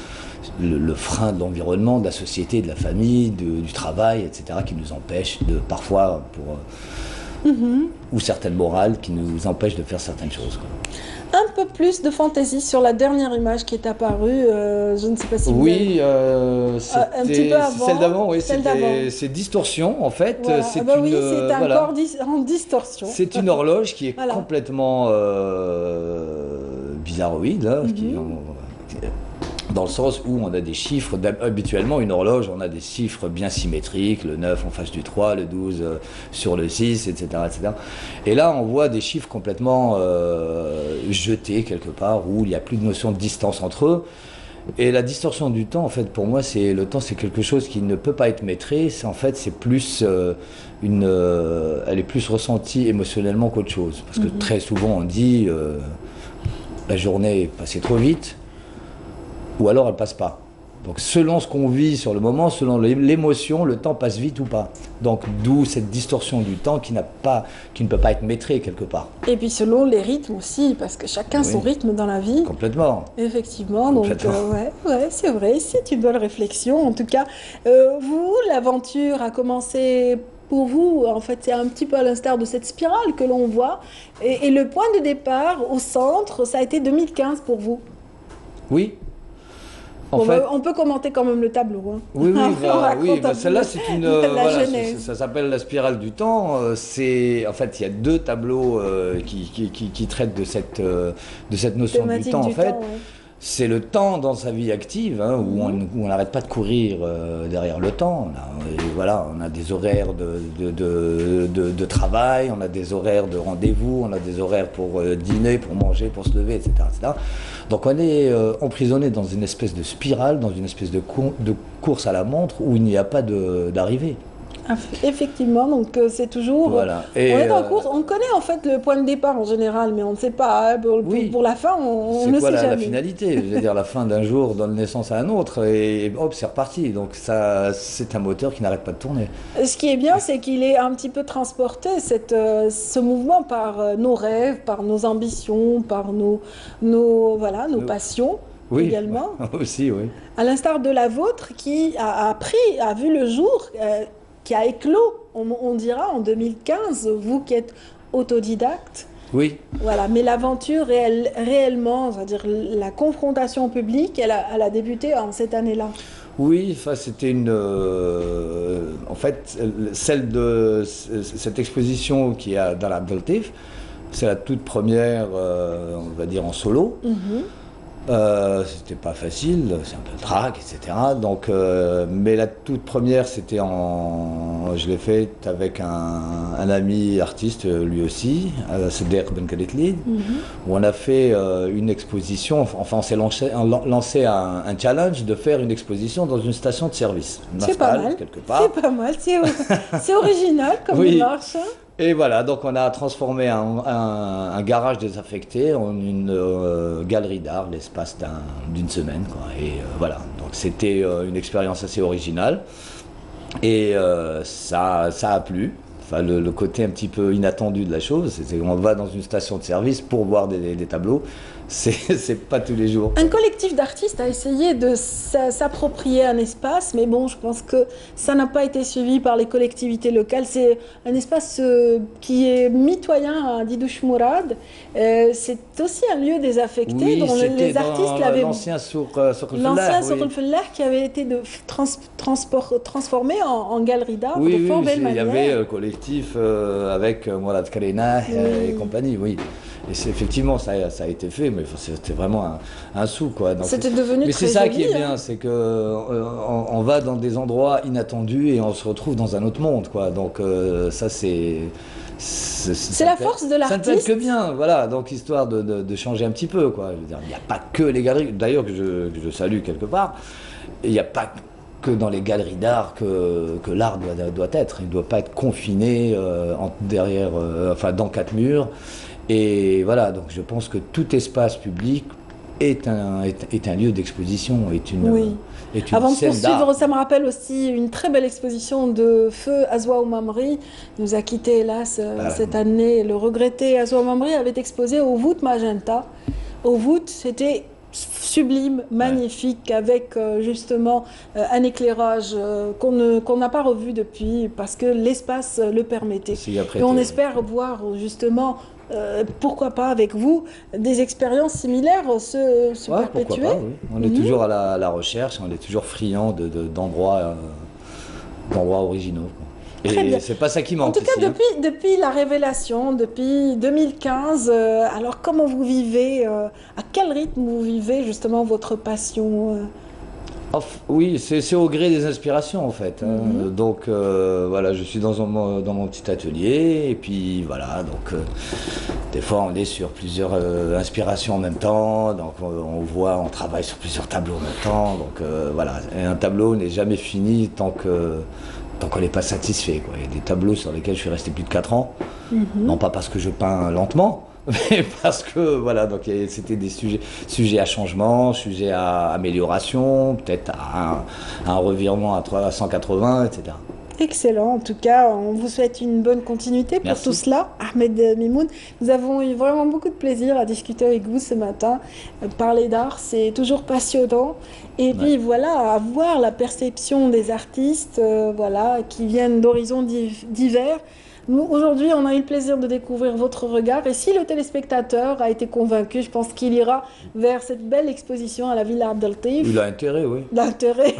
le frein de l'environnement, de la société, de la famille, du travail, etc., qui nous empêche parfois, ou certaines morales, qui nous empêchent de faire certaines choses, quoi. Un peu plus de fantaisie sur la dernière image qui est apparue. Je ne sais pas si vous Oui, un petit peu avant, celle d'avant, oui, celle d'avant. c'est distorsion en fait. Voilà. C'est oui, c'est un voilà. corps en distorsion. C'est une horloge qui est Voilà. complètement bizarroïde, hein, dans le sens où on a des chiffres, habituellement une horloge, on a des chiffres bien symétriques, le 9 en face du 3, le 12 sur le 6, etc., etc. Et là, on voit des chiffres complètement jetés quelque part, où il n'y a plus de notion de distance entre eux. Et la distorsion du temps, en fait, pour moi, le temps, c'est quelque chose qui ne peut pas être maîtrisé. C'est plus elle est plus ressentie émotionnellement qu'autre chose. Parce que très souvent, on dit la journée est passée trop vite, ou alors elle passe pas. Donc selon ce qu'on vit sur le moment, selon l'émotion, le temps passe vite ou pas. Donc d'où cette distorsion du temps qui ne peut pas être maîtrisée quelque part. Et puis selon les rythmes aussi, parce que chacun son rythme dans la vie. Complètement. Effectivement, donc ouais, c'est vrai, c'est une bonne réflexion. En tout cas, vous, l'aventure a commencé pour vous, en fait, c'est un petit peu à l'instar de cette spirale que l'on voit. Et le point de départ au centre, ça a été 2015 pour vous. Oui. On peut commenter quand même le tableau. Hein. Oui, celle-là, c'est une. Ça s'appelle la spirale du temps. En fait, il y a deux tableaux qui traitent de cette notion Thématique du temps. En fait, ouais. C'est le temps dans sa vie active, où on n'arrête pas de courir derrière le temps. On a des horaires de travail, on a des horaires de rendez-vous, on a des horaires pour dîner, pour manger, pour se lever, etc. etc. Donc on est emprisonné dans une espèce de spirale, dans une espèce de course à la montre où il n'y a pas d'arrivée. Effectivement, donc c'est toujours. Voilà. On est en course, on connaît en fait le point de départ en général, mais on ne sait pas. Pour la fin, on ne sait jamais. C'est quoi la finalité? Je veux dire, la fin d'un jour donne naissance à un autre et hop, c'est reparti. Donc c'est un moteur qui n'arrête pas de tourner. Ce qui est bien, c'est qu'il est un petit peu transporté, ce mouvement, par nos rêves, par nos ambitions, par nos passions. Oui, également. Aussi, oui. À l'instar de la vôtre qui a vu le jour, qui a éclos, on dira, en 2015, vous qui êtes autodidacte. Oui. Voilà, mais l'aventure réellement, c'est-à-dire la confrontation publique, elle a débuté en cette année-là. Oui, c'était en fait, celle de cette exposition qui est dans la Abdeltif, c'est la toute première, on va dire, en solo. C'était pas facile, c'est un peu trac, etc. Donc, mais la toute première, je l'ai faite avec un ami artiste, lui aussi, Seder Ben Khalid, où on a fait une exposition. Enfin, on s'est lancé un challenge de faire une exposition dans une station de service. C'est pas mal. Quelque part. C'est pas mal, c'est original comme démarche. Et voilà, donc on a transformé un garage désaffecté en une galerie d'art l'espace d'une semaine, quoi. Et voilà, donc c'était une expérience assez originale et ça a plu. Enfin, le côté un petit peu inattendu de la chose, c'est qu'on va dans une station de service pour voir des tableaux. C'est pas tous les jours. Un collectif d'artistes a essayé de s'approprier un espace, mais bon, je pense que ça n'a pas été suivi par les collectivités locales. C'est un espace qui est mitoyen à Didouche Mourad. C'est aussi un lieu désaffecté dont les artistes l'avaient. L'ancien Souk El Fellah qui avait été transformé en galerie d'art de fort belle manière. Il y avait le collectif avec Mourad Karina et compagnie, oui. Et effectivement, ça a été fait. mais c'était vraiment un sou, quoi. C'était devenu mais très c'est ça joli, qui est hein. bien, c'est que on va dans des endroits inattendus et on se retrouve dans un autre monde, quoi. Donc ça c'est la force de ça ne peut être l'artiste. que bien, voilà. Donc histoire de changer un petit peu, quoi. Je veux dire, il n'y a pas que les galeries, d'ailleurs que je salue quelque part. Il n'y a pas que dans les galeries d'art que l'art doit être. Il ne doit pas être confiné derrière, enfin dans quatre murs. Et voilà, donc je pense que tout espace public est un lieu d'exposition, est une Avant de scène poursuivre, d'art. ça me rappelle aussi une très belle exposition de Feu Azwa Oumamri. Il nous a quitté hélas cette année. Le regretté Azwa Oumamri avait exposé au voûte Magenta. Au voûte, c'était sublime, magnifique, avec justement un éclairage qu'on n'a pas revu depuis parce que l'espace le permettait. Et on espère voir justement, pourquoi pas avec vous, des expériences similaires se perpétuer. Pourquoi pas, oui. On est toujours à la recherche, on est toujours friand d'endroits originaux, quoi. Et c'est pas ça qui manque. En tout cas, ici, depuis la révélation, depuis 2015, alors comment vous vivez, à quel rythme vous vivez justement votre passion Oui, c'est au gré des inspirations en fait. Donc voilà, je suis dans mon petit atelier et puis voilà, donc des fois on est sur plusieurs inspirations en même temps, donc on travaille sur plusieurs tableaux en même temps, donc voilà, et un tableau n'est jamais fini tant qu'on n'est pas satisfait, quoi. Il y a des tableaux sur lesquels je suis resté plus de 4 ans, non pas parce que je peins lentement, mais parce que voilà, donc c'était des sujets à changement, sujets à amélioration, peut-être à un revirement à 180, etc. Excellent, en tout cas, on vous souhaite une bonne continuité pour tout cela. Ahmed Mimoun, nous avons eu vraiment beaucoup de plaisir à discuter avec vous ce matin. Parler d'art, c'est toujours passionnant. Et puis voilà, à voir la perception des artistes voilà, qui viennent d'horizons divers. Nous, aujourd'hui, on a eu le plaisir de découvrir votre regard. Et si le téléspectateur a été convaincu, je pense qu'il ira vers cette belle exposition à la Villa Abdeltif. Il a intérêt, oui. L'intérêt,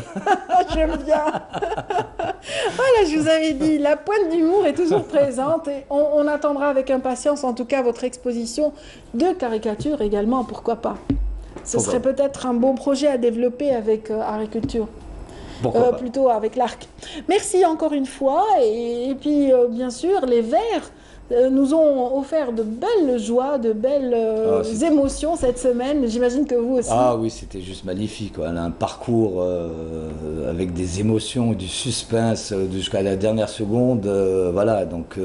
j'aime bien. Voilà, je vous avais dit, la pointe d'humour est toujours présente. Et on attendra avec impatience, en tout cas, votre exposition de caricatures également, pourquoi pas. Ce serait peut-être un bon projet à développer avec Agriculture. Plutôt avec l'Arc. Merci encore une fois. Et puis, bien sûr, les Verts nous ont offert de belles joies, de belles émotions cette semaine. J'imagine que vous aussi. Ah oui, c'était juste magnifique, quoi. Un parcours avec des émotions, du suspense jusqu'à la dernière seconde. Voilà, donc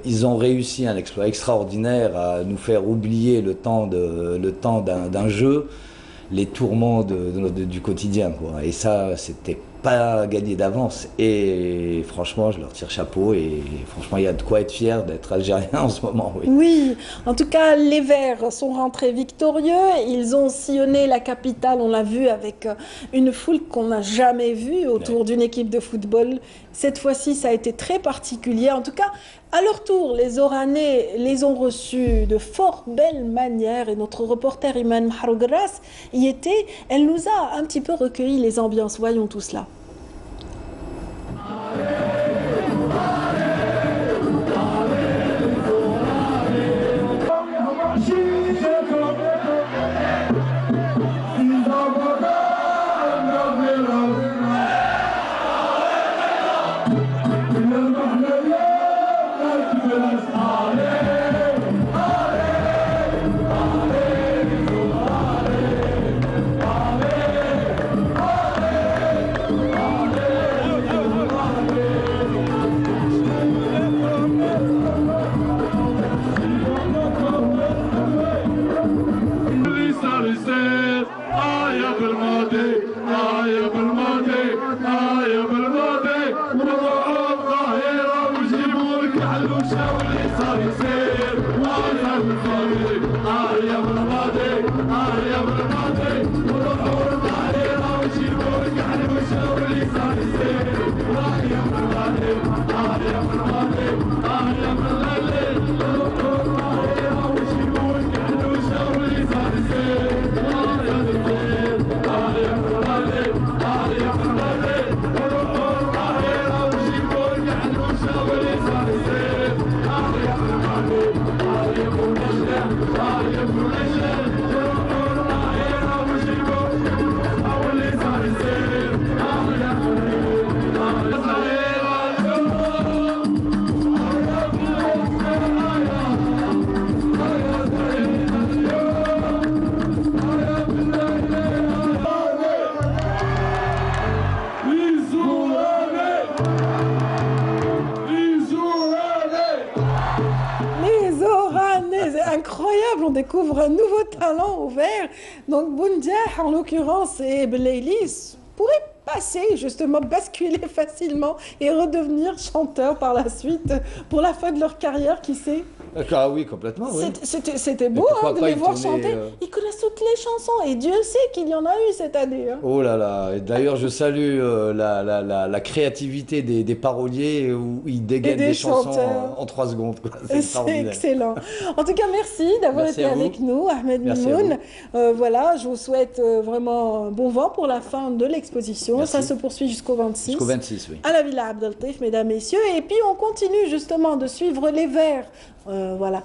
ils ont réussi un exploit extraordinaire à nous faire oublier le temps d'un jeu, les tourments du quotidien, quoi. Et ça, c'était pas gagné d'avance, et franchement je leur tire chapeau, et franchement il y a de quoi être fier d'être algérien en ce moment. Oui, en tout cas les Verts sont rentrés victorieux, ils ont sillonné la capitale, on l'a vu, avec une foule qu'on n'a jamais vue autour d'une équipe de football. Cette fois-ci ça a été très particulier, en tout cas à leur tour les Oranais les ont reçus de fort belle manière, et notre reporter Iman Harougras y était. Elle nous a un petit peu recueilli les ambiances, voyons tout cela. on découvre un nouveau talent au vert. Donc Boundiah, en l'occurrence, et Belaïli pourraient passer, justement, basculer facilement et redevenir chanteurs par la suite pour la fin de leur carrière, qui sait. Ah oui, complètement, oui. C'était beau de les voir chanter. Ils connaissent toutes les chansons et Dieu sait qu'il y en a eu cette année. Hein. Oh là là, et d'ailleurs je salue la créativité des paroliers où ils dégainent des chansons en 3 secondes. C'est excellent. En tout cas, merci d'avoir été avec nous, Ahmed Mimoun. Voilà, je vous souhaite vraiment bon vent pour la fin de l'exposition. Ça se poursuit jusqu'au 26. Jusqu'au 26, oui. À la Villa Abdeltif, mesdames, messieurs. Et puis on continue justement de suivre les Verts. Voilà,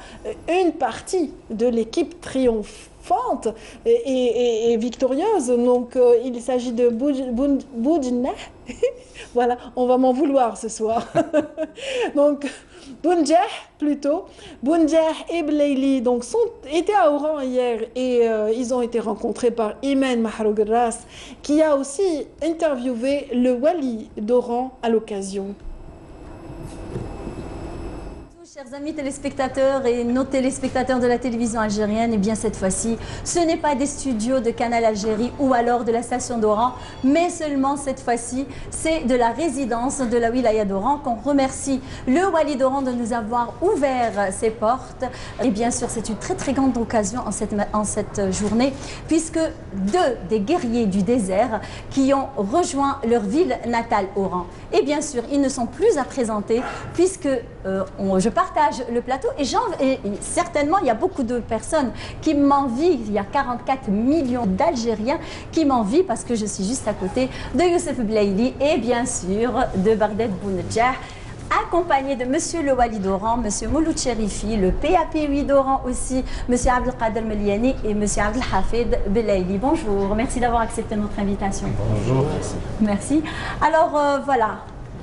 une partie de l'équipe triomphante et victorieuse. Donc, il s'agit de Boudjnah. Voilà, on va m'en vouloir ce soir. Donc, Boundiah plutôt. Boundiah et Belaïli donc étaient à Oran hier et ils ont été rencontrés par Imen Mahroug Ras qui a aussi interviewé le Wali d'Oran à l'occasion. Chers amis téléspectateurs et nos téléspectateurs de la télévision algérienne, et bien cette fois-ci, ce n'est pas des studios de Canal Algérie ou alors de la station d'Oran, mais seulement cette fois-ci, c'est de la résidence de la wilaya d'Oran qu'on remercie le Wali d'Oran de nous avoir ouvert ses portes. Et bien sûr, c'est une très très grande occasion en cette journée, puisque 2 des guerriers du désert qui ont rejoint leur ville natale Oran. Et bien sûr, ils ne sont plus à présenter, puisque je partage le plateau et certainement il y a beaucoup de personnes qui m'envient. Il y a 44 millions d'Algériens qui m'envient parce que je suis juste à côté de Youssef Belaïli et bien sûr de Barded Bounedjah, accompagné de Monsieur le Wali d'Oran, Monsieur Mouloud Cherifi, le PAP8 d'Oran aussi, Monsieur Abdelkader Meliani et Monsieur Abdelhafid Belaïli. Bonjour, merci d'avoir accepté notre invitation. Bonjour. Merci. Alors voilà.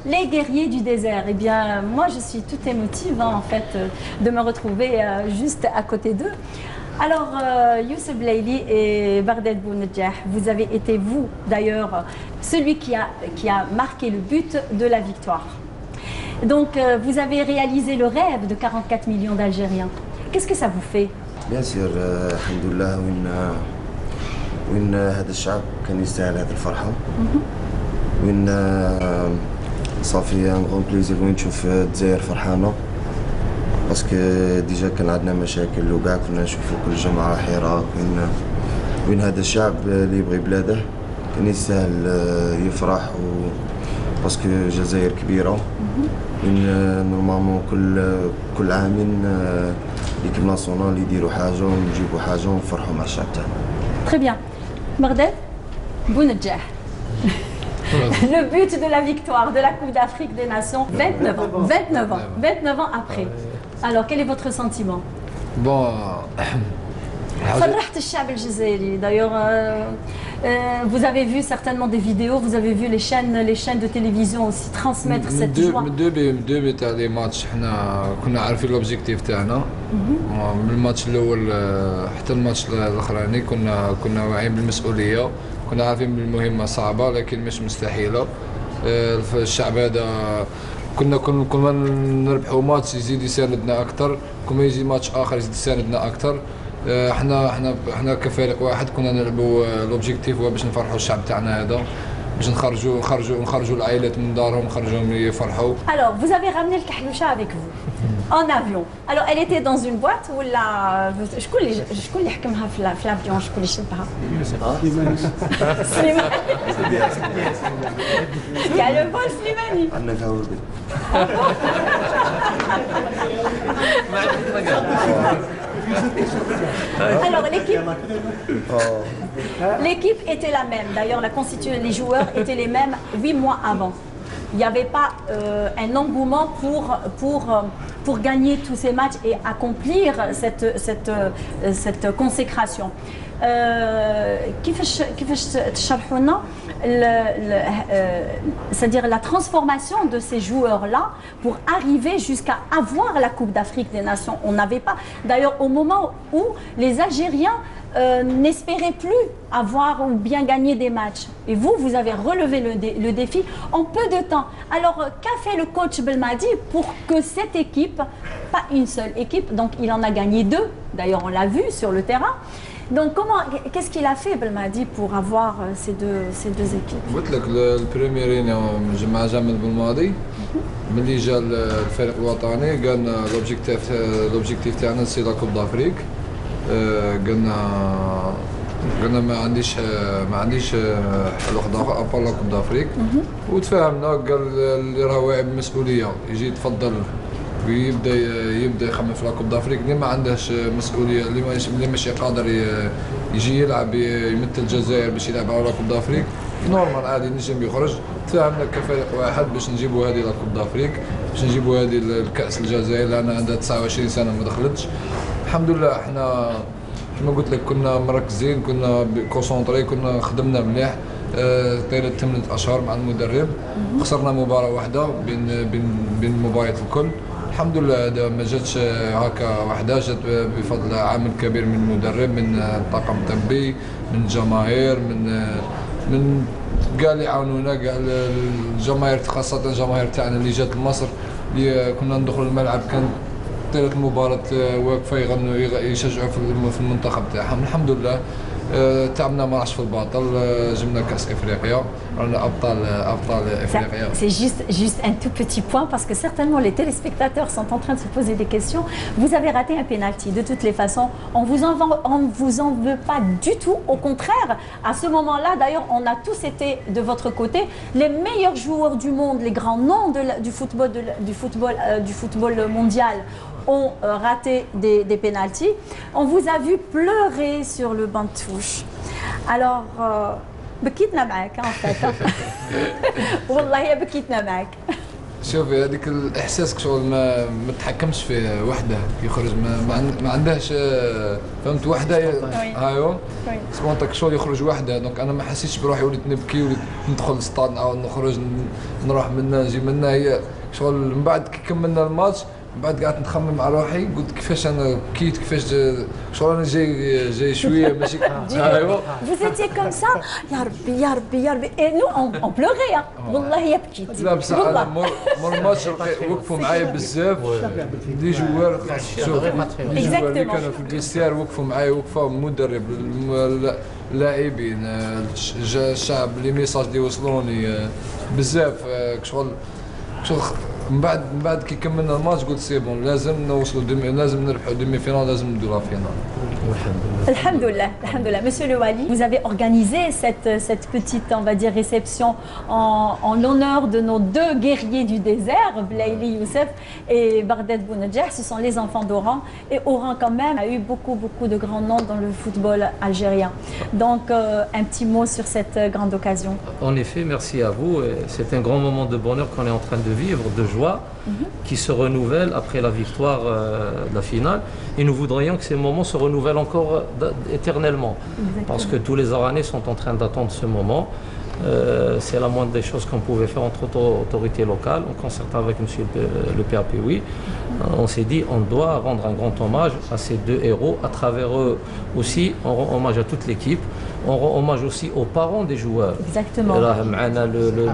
Les guerriers du désert, eh bien, moi je suis toute émotive en fait de me retrouver juste à côté d'eux. Alors, Youssef Belaïli et Barded Bounedjah, vous avez été, vous d'ailleurs, celui qui a marqué le but de la victoire. Donc, vous avez réalisé le rêve de 44 millions d'Algériens. Qu'est-ce que ça vous fait? Bien sûr, alhamdoulilah, وين هذا الشعب كان يستاهل هذه الفرحة. وين صافي ان غون بليزير وين نشوف الجزائر فرحانه باسكو ديجا كان عندنا مشاكل وكاع كنا نشوفوا كل جمعه حراك وين هذا الشعب اللي يبغي بلاده كان يستاهل يفرح باسكو الجزائر كبيره وين نورمالمون كل عام ليكيب ناسيونال يديروا حاجه ونجيبوا حاجه ونفرحوا مع الشعب تاعنا. Très bien. Barded Bounedjah. Le but de la victoire de la Coupe d'Afrique des Nations, 29 ans après. Alors, quel est votre sentiment? Bon, D'ailleurs, vous avez vu certainement des vidéos, vous avez vu les chaînes de télévision aussi transmettre cette joie. دو تاع لي ماتش حنا كنا عارفين لوبجيكتيف تاعنا من الماتش الاول حتى الماتش الاخراني كنا واعيين بالمسؤوليه. كنا عارفين بالمهمة صعبة لكن مش مستحيلة. الشعب هذا كنا كل ما نربحوا ماتش يزيد يساندنا أكثر، كل ما يجي ماتش آخر يزيد يساندنا أكثر. احنا كفريق واحد كنا نلعبوا لوبجيكتيف هو باش نفرحوا الشعب تاعنا هذا، باش نخرجوا العائلات من دارهم، نخرجوهم يفرحوا. Alors, vous avez ramené le kahloucha avec vous en avion. Alors, elle était dans une boîte ou là شكون اللي حكمها في الافيون؟ شكون اللي شدها؟ سليماني. يا لو بول سليماني. عندنا كاوردي. Alors l'équipe était la même. D'ailleurs, les joueurs étaient les mêmes 8 mois avant. Il n'y avait pas un engouement pour gagner tous ces matchs et accomplir cette consécration. كيفاش تشرحوا لنا c'est-à-dire la transformation de ces joueurs-là pour arriver jusqu'à avoir la Coupe d'Afrique des Nations. On n'avait pas. D'ailleurs, au moment où les Algériens n'espéraient plus avoir ou bien gagner des matchs. Et vous, vous avez relevé le défi en peu de temps. Alors, qu'a fait le coach Belmadi pour que cette équipe, pas une seule équipe, donc il en a gagné 2, d'ailleurs on l'a vu sur le terrain. Donc, qu'est-ce qu'il a fait Belmadi pour avoir ces deux équipes? قلت لك البريميرين مع جمال بالماضي ملي جا الفريق الوطني قالنا لوبجيكتيف تاعنا سي لا كوب دافريك قلنا ما عنديش حل واحد اخر ابار لا كوب دافريك وتفاهمنا. قال اللي راه واعي بالمسؤوليه يجي يتفضل ويبدا يخمم في لا كوب دافريك. اللي ما عندهش مسؤوليه اللي ماشي قادر يجي يلعب يمثل الجزائر باش يلعب على لا كوب دافريك نورمال عادي نجم يخرج. تفاهمنا كفريق واحد باش نجيبوا هذه لا كوب دافريك باش نجيبوا هذه الكاس الجزائر لان عندها 29 سنه ما دخلتش. الحمد لله احنا كما قلت لك كنا مركزين كنا كونسونطري كنا خدمنا مليح. طيلة 8 أشهر مع المدرب خسرنا مباراة واحدة بين المباريات الكل. الحمد لله هذا ما جاتش هكا وحده، جات بفضل عامل كبير من المدرب من الطاقم الطبي من الجماهير من كاع اللي عاونونا كاع الجماهير خاصة الجماهير تاعنا اللي جات لمصر اللي كنا ندخل الملعب كان طيلة المباراة واقفة يغنوا يشجعوا في المنتخب تاعهم. الحمد لله تعبنا ما راحش في الباطل جبنا كاس افريقيا رانا ابطال افريقيا. C'est juste un tout petit point parce que certainement les téléspectateurs sont en train de se poser des questions. Vous avez raté un penalty de toutes les façons. On vous en veut pas du tout. Au contraire, à ce moment-là, d'ailleurs, on a tous été de votre côté. Les meilleurs joueurs du monde, les grands noms du football mondial ont raté des pénaltys. On vous a vu pleurer sur le banc de touche. Alors, بكيتنا معاك en fait. والله بكيتنا معاك. شوفي هذيك الاحساس شغل ما تحكمش فيه وحده يخرج ما عندهاش فهمت وحده ايوا سبونتك شغل يخرج وحده. دونك انا ما حسيتش بروحي وليت نبكي وليت ندخل السطاد نعاود نخرج نروح منا نجي منا. هي شغل من بعد كي كملنا الماتش بعد قعدت نخمم مع روحي قلت كيفاش انا بكيت كيفاش شغل انا جاي شويه ماشي ايوا. Vous étiez comme ça يا ربي يا ربي يا ربي et nous on pleurait والله يا بكيت. لا بصح انا مور الماتش وقفوا معايا بزاف دي جوار اللي كانوا في الفيستير وقفوا معايا وقفوا المدرب اللاعبين الشعب لي ميساج اللي وصلوني بزاف شغل من بعد كي كملنا الماتش قلت سي بون لازم نوصلوا لازم نربحوا ديمي فينال لازم نديروا لا فينال. Alhamdoulilah, alhamdoulilah. Monsieur le Wali, vous avez organisé cette petite, on va dire, réception en l'honneur de nos deux guerriers du désert, Blaili Youssef et Barded Bounedjah. Ce sont les enfants d'Oran. Et Oran, quand même, a eu beaucoup de grands noms dans le football algérien. Donc, un petit mot sur cette grande occasion. En effet, merci à vous. C'est un grand moment de bonheur qu'on est en train de vivre, de joie, qui se renouvelle après la victoire de la finale. Et nous voudrions que ces moments se renouvellent encore éternellement. Exactement. Parce que tous les Oranais sont en train d'attendre ce moment. C'est la moindre des choses qu'on pouvait faire entre autorités locales, en concertant avec monsieur le PAPOui. On s'est dit on doit rendre un grand hommage à ces deux héros. À travers eux aussi, on rend hommage à toute l'équipe. On rend hommage aussi aux parents des joueurs. Exactement. Là,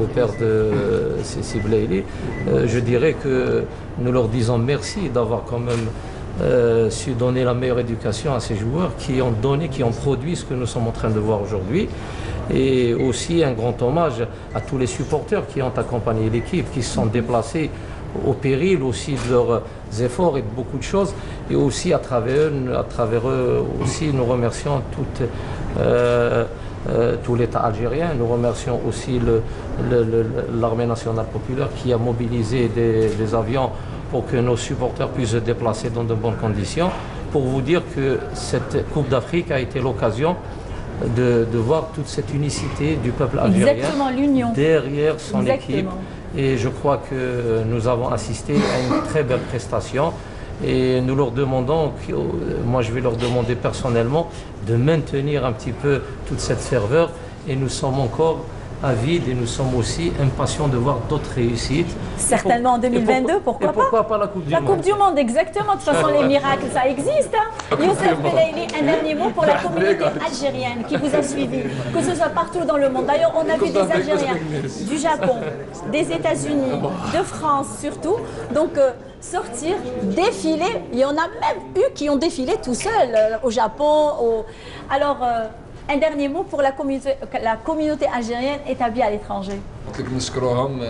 le père de Siblaili. Je dirais que nous leur disons merci d'avoir quand même su donner la meilleure éducation à ces joueurs qui ont produit ce que nous sommes en train de voir aujourd'hui. Et aussi un grand hommage à tous les supporters qui ont accompagné l'équipe, qui se sont déplacés au péril aussi de leurs efforts et de beaucoup de choses. Et aussi à travers eux aussi, nous remercions tout l'État algérien. Nous remercions aussi l'armée nationale populaire qui a mobilisé des avions pour que nos supporters puissent se déplacer dans de bonnes conditions. Pour vous dire que cette Coupe d'Afrique a été l'occasion de voir toute cette unicité du peuple algérien derrière son équipe. Et je crois que nous avons assisté à une très belle prestation. Et nous leur demandons, moi je vais leur demander personnellement, de maintenir un petit peu toute cette ferveur. Et nous sommes encore avides et nous sommes aussi impatients de voir d'autres réussites. Certainement en 2022, pourquoi pas? Pourquoi pas la Coupe du Monde? La Coupe du Monde, exactement. De toute façon, les miracles, ça existe. Hein. Youssef Belaili, un dernier mot pour la communauté algérienne qui vous a suivi, que ce soit partout dans le monde. D'ailleurs, on a vu des Algériens du Japon, des États-Unis, de France surtout. Donc, sortir, défiler. Il y en a même eu qui ont défilé tout seuls au Japon. Alors, un dernier mot pour la communauté algérienne établie à l'étranger. قلت لك نشكروهم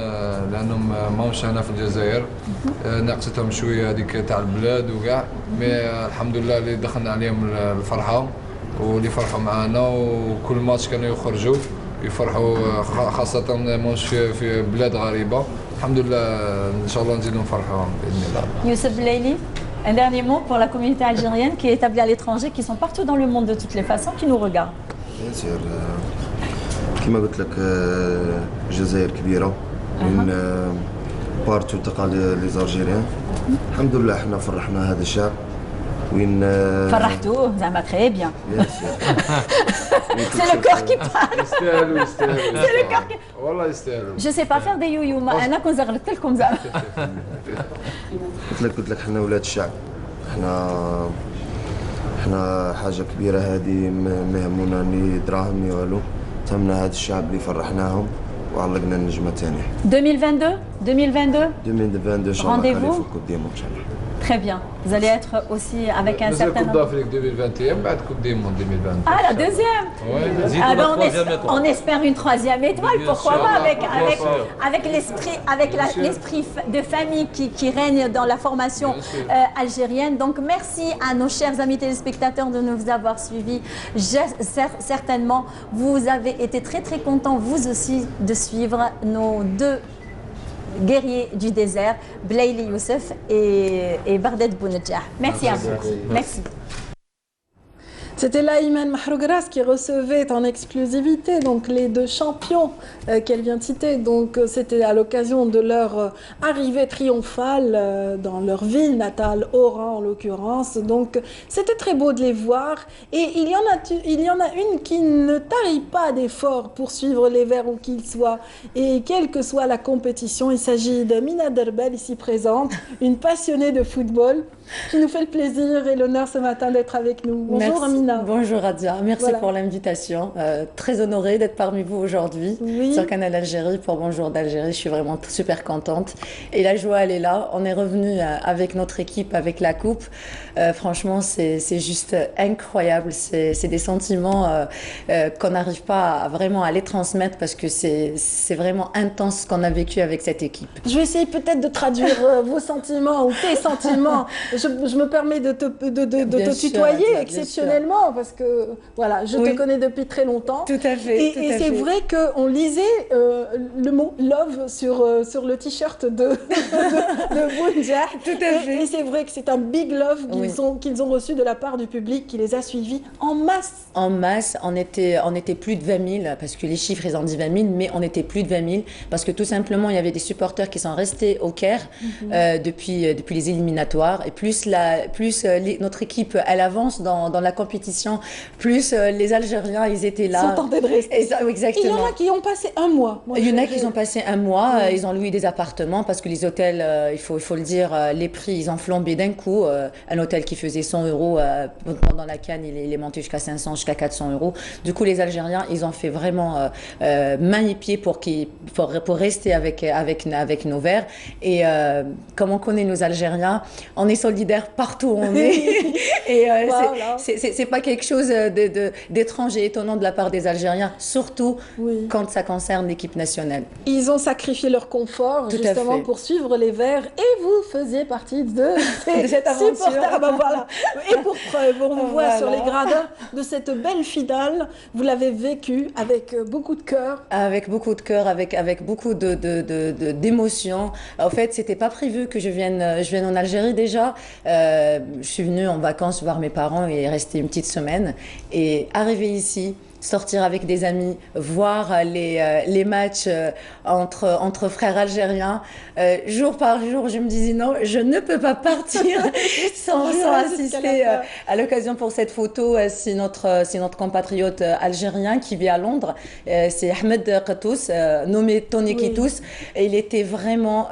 لانهم ماهمش هنا في الجزائر ناقصتهم شويه هذيك تاع البلاد وكاع مي الحمد لله اللي دخلنا عليهم الفرحه واللي فرحوا معنا وكل ماتش كانوا يخرجوا يفرحوا خاصه ماهوش في بلاد غريبه الحمد لله ان شاء الله نزيدوا نفرحوهم باذن الله. Youssef Belaili, un dernier mot pour la communauté algérienne qui est établie à l'étranger, qui sont partout dans le monde de toutes les façons, qui nous regardent. Bien sûr. كما قلت لك الجزائر كبيرة وين بارتو تقع لي زالجيريان. الحمد لله احنا فرحنا هذا الشعب وين فرحتوه زعما très bien. C'est le cœur qui parle. يستاهلوا C'est le cœur qui. والله يستاهلوا. Je sais pas faire des يويو ما انا كون زغلت لكم زعما. قلت لك احنا ولاد الشعب. احنا حاجة كبيرة هذه ما يهمونا ني دراهم ني والو. تهمنا هذا الشعب اللي فرحناهم وعلقنا النجمة الثانية. 2022 إن شاء الله كان في الكوب دي موند إن شاء الله. Très bien. Vous allez être aussi avec un certain Coupe d'Afrique 2021 بعد Coupe du Monde 2022. Ah, la deuxième. Ouais. Ah ben on espère une troisième étoile, pourquoi pas, avec l'esprit de famille qui règne dans la formation algérienne. Donc merci à nos chers amis téléspectateurs de nous avoir suivis. Certainement, vous avez été très très contents, vous aussi, de suivre nos deux guerriers du désert, Belaili Youssef et Bardet Bounedjah. Merci à vous. Merci. C'était Laïman Mahrougras qui recevait en exclusivité donc les deux champions qu'elle vient de citer. Donc c'était à l'occasion de leur arrivée triomphale dans leur ville natale, Oran en l'occurrence. Donc c'était très beau de les voir. Et il y en a une qui ne tarit pas d'efforts pour suivre les Verts où qu'ils soient. Et quelle que soit la compétition, il s'agit de Mina Derbel ici présente, une passionnée de football qui nous fait le plaisir et l'honneur ce matin d'être avec nous. Bonjour Amina. Bonjour Radia, merci pour l'invitation. Très honorée d'être parmi vous aujourd'hui sur Canal Algérie pour Bonjour d'Algérie. Je suis vraiment super contente. Et la joie, elle est là. On est revenu avec notre équipe, avec la coupe. Franchement, c'est juste incroyable. C'est des sentiments qu'on n'arrive pas vraiment à les transmettre parce que c'est vraiment intense ce qu'on a vécu avec cette équipe. Je vais essayer peut-être de traduire vos sentiments ou tes sentiments. Je me permets de te tutoyer exceptionnellement parce que voilà, je te connais depuis très longtemps. Tout à fait. Et c'est vrai qu'on lisait le mot love sur le t-shirt de Bounedjah. Tout à fait. Et c'est vrai que c'est un big love qu'ils ont reçu de la part du public qui les a suivis en masse. En masse, on était plus de 20 000 parce que les chiffres ils en disent 20 000, mais on était plus de 20 000 parce que tout simplement il y avait des supporters qui sont restés au Caire depuis les éliminatoires et plus notre équipe elle avance dans la compétition, plus les Algériens ils étaient là. Ils sont tentés de rester. Exactement. Il y en a qui ont passé un mois. Il y en a qui ont passé un mois, ils ont loué des appartements parce que les hôtels, il faut le dire, les prix ils ont flambé d'un coup. Un hôtel qui faisait 100 € pendant la CAN, il est monté jusqu'à 500, jusqu'à 400 €. Du coup les Algériens ils ont fait vraiment main et pied pour rester avec nos Verts. Et comme on connaît nos Algériens, on est solidaires partout où on est. Et c'est pas quelque chose d'étrange et étonnant de la part des Algériens, surtout quand ça concerne l'équipe nationale. Ils ont sacrifié leur confort justement pour suivre les Verts et vous faisiez partie de cette aventure. Ah ben voilà. Et pour preuve, on vous voit sur les gradins de cette belle finale. Vous l'avez vécu avec beaucoup de cœur. Avec beaucoup de cœur, avec beaucoup d'émotion. En fait, c'était pas prévu que je vienne en Algérie déjà. Je suis venue en vacances voir mes parents et rester une petite semaine. Et arriver ici, sortir avec des amis, voir les matchs entre frères algériens. Jour par jour, je me disais non, je ne peux pas partir sans assister à l'occasion pour cette photo. C'est notre compatriote algérien qui vit à Londres. C'est Ahmed Qatous, nommé Tony Kitous. Et il était vraiment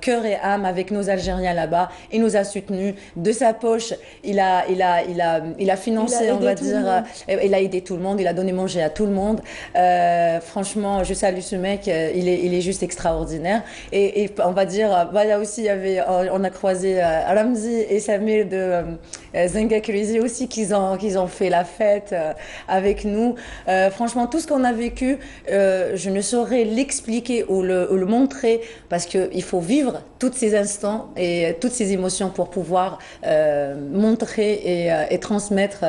cœur et âme avec nos Algériens là-bas. Il nous a soutenus de sa poche. Il a financé, on va dire. Il a aidé tout le monde. Il a donné manger à tout le monde. Franchement, je salue ce mec. Il est juste extraordinaire. Et on va dire, voilà aussi, on a croisé Ramzi et Samir de Zenga Crazy aussi, qu'ils ont fait la fête avec nous. Franchement, tout ce qu'on a vécu, je ne saurais l'expliquer ou le montrer, parce qu'il faut vivre tous ces instants et toutes ces émotions pour pouvoir montrer et transmettre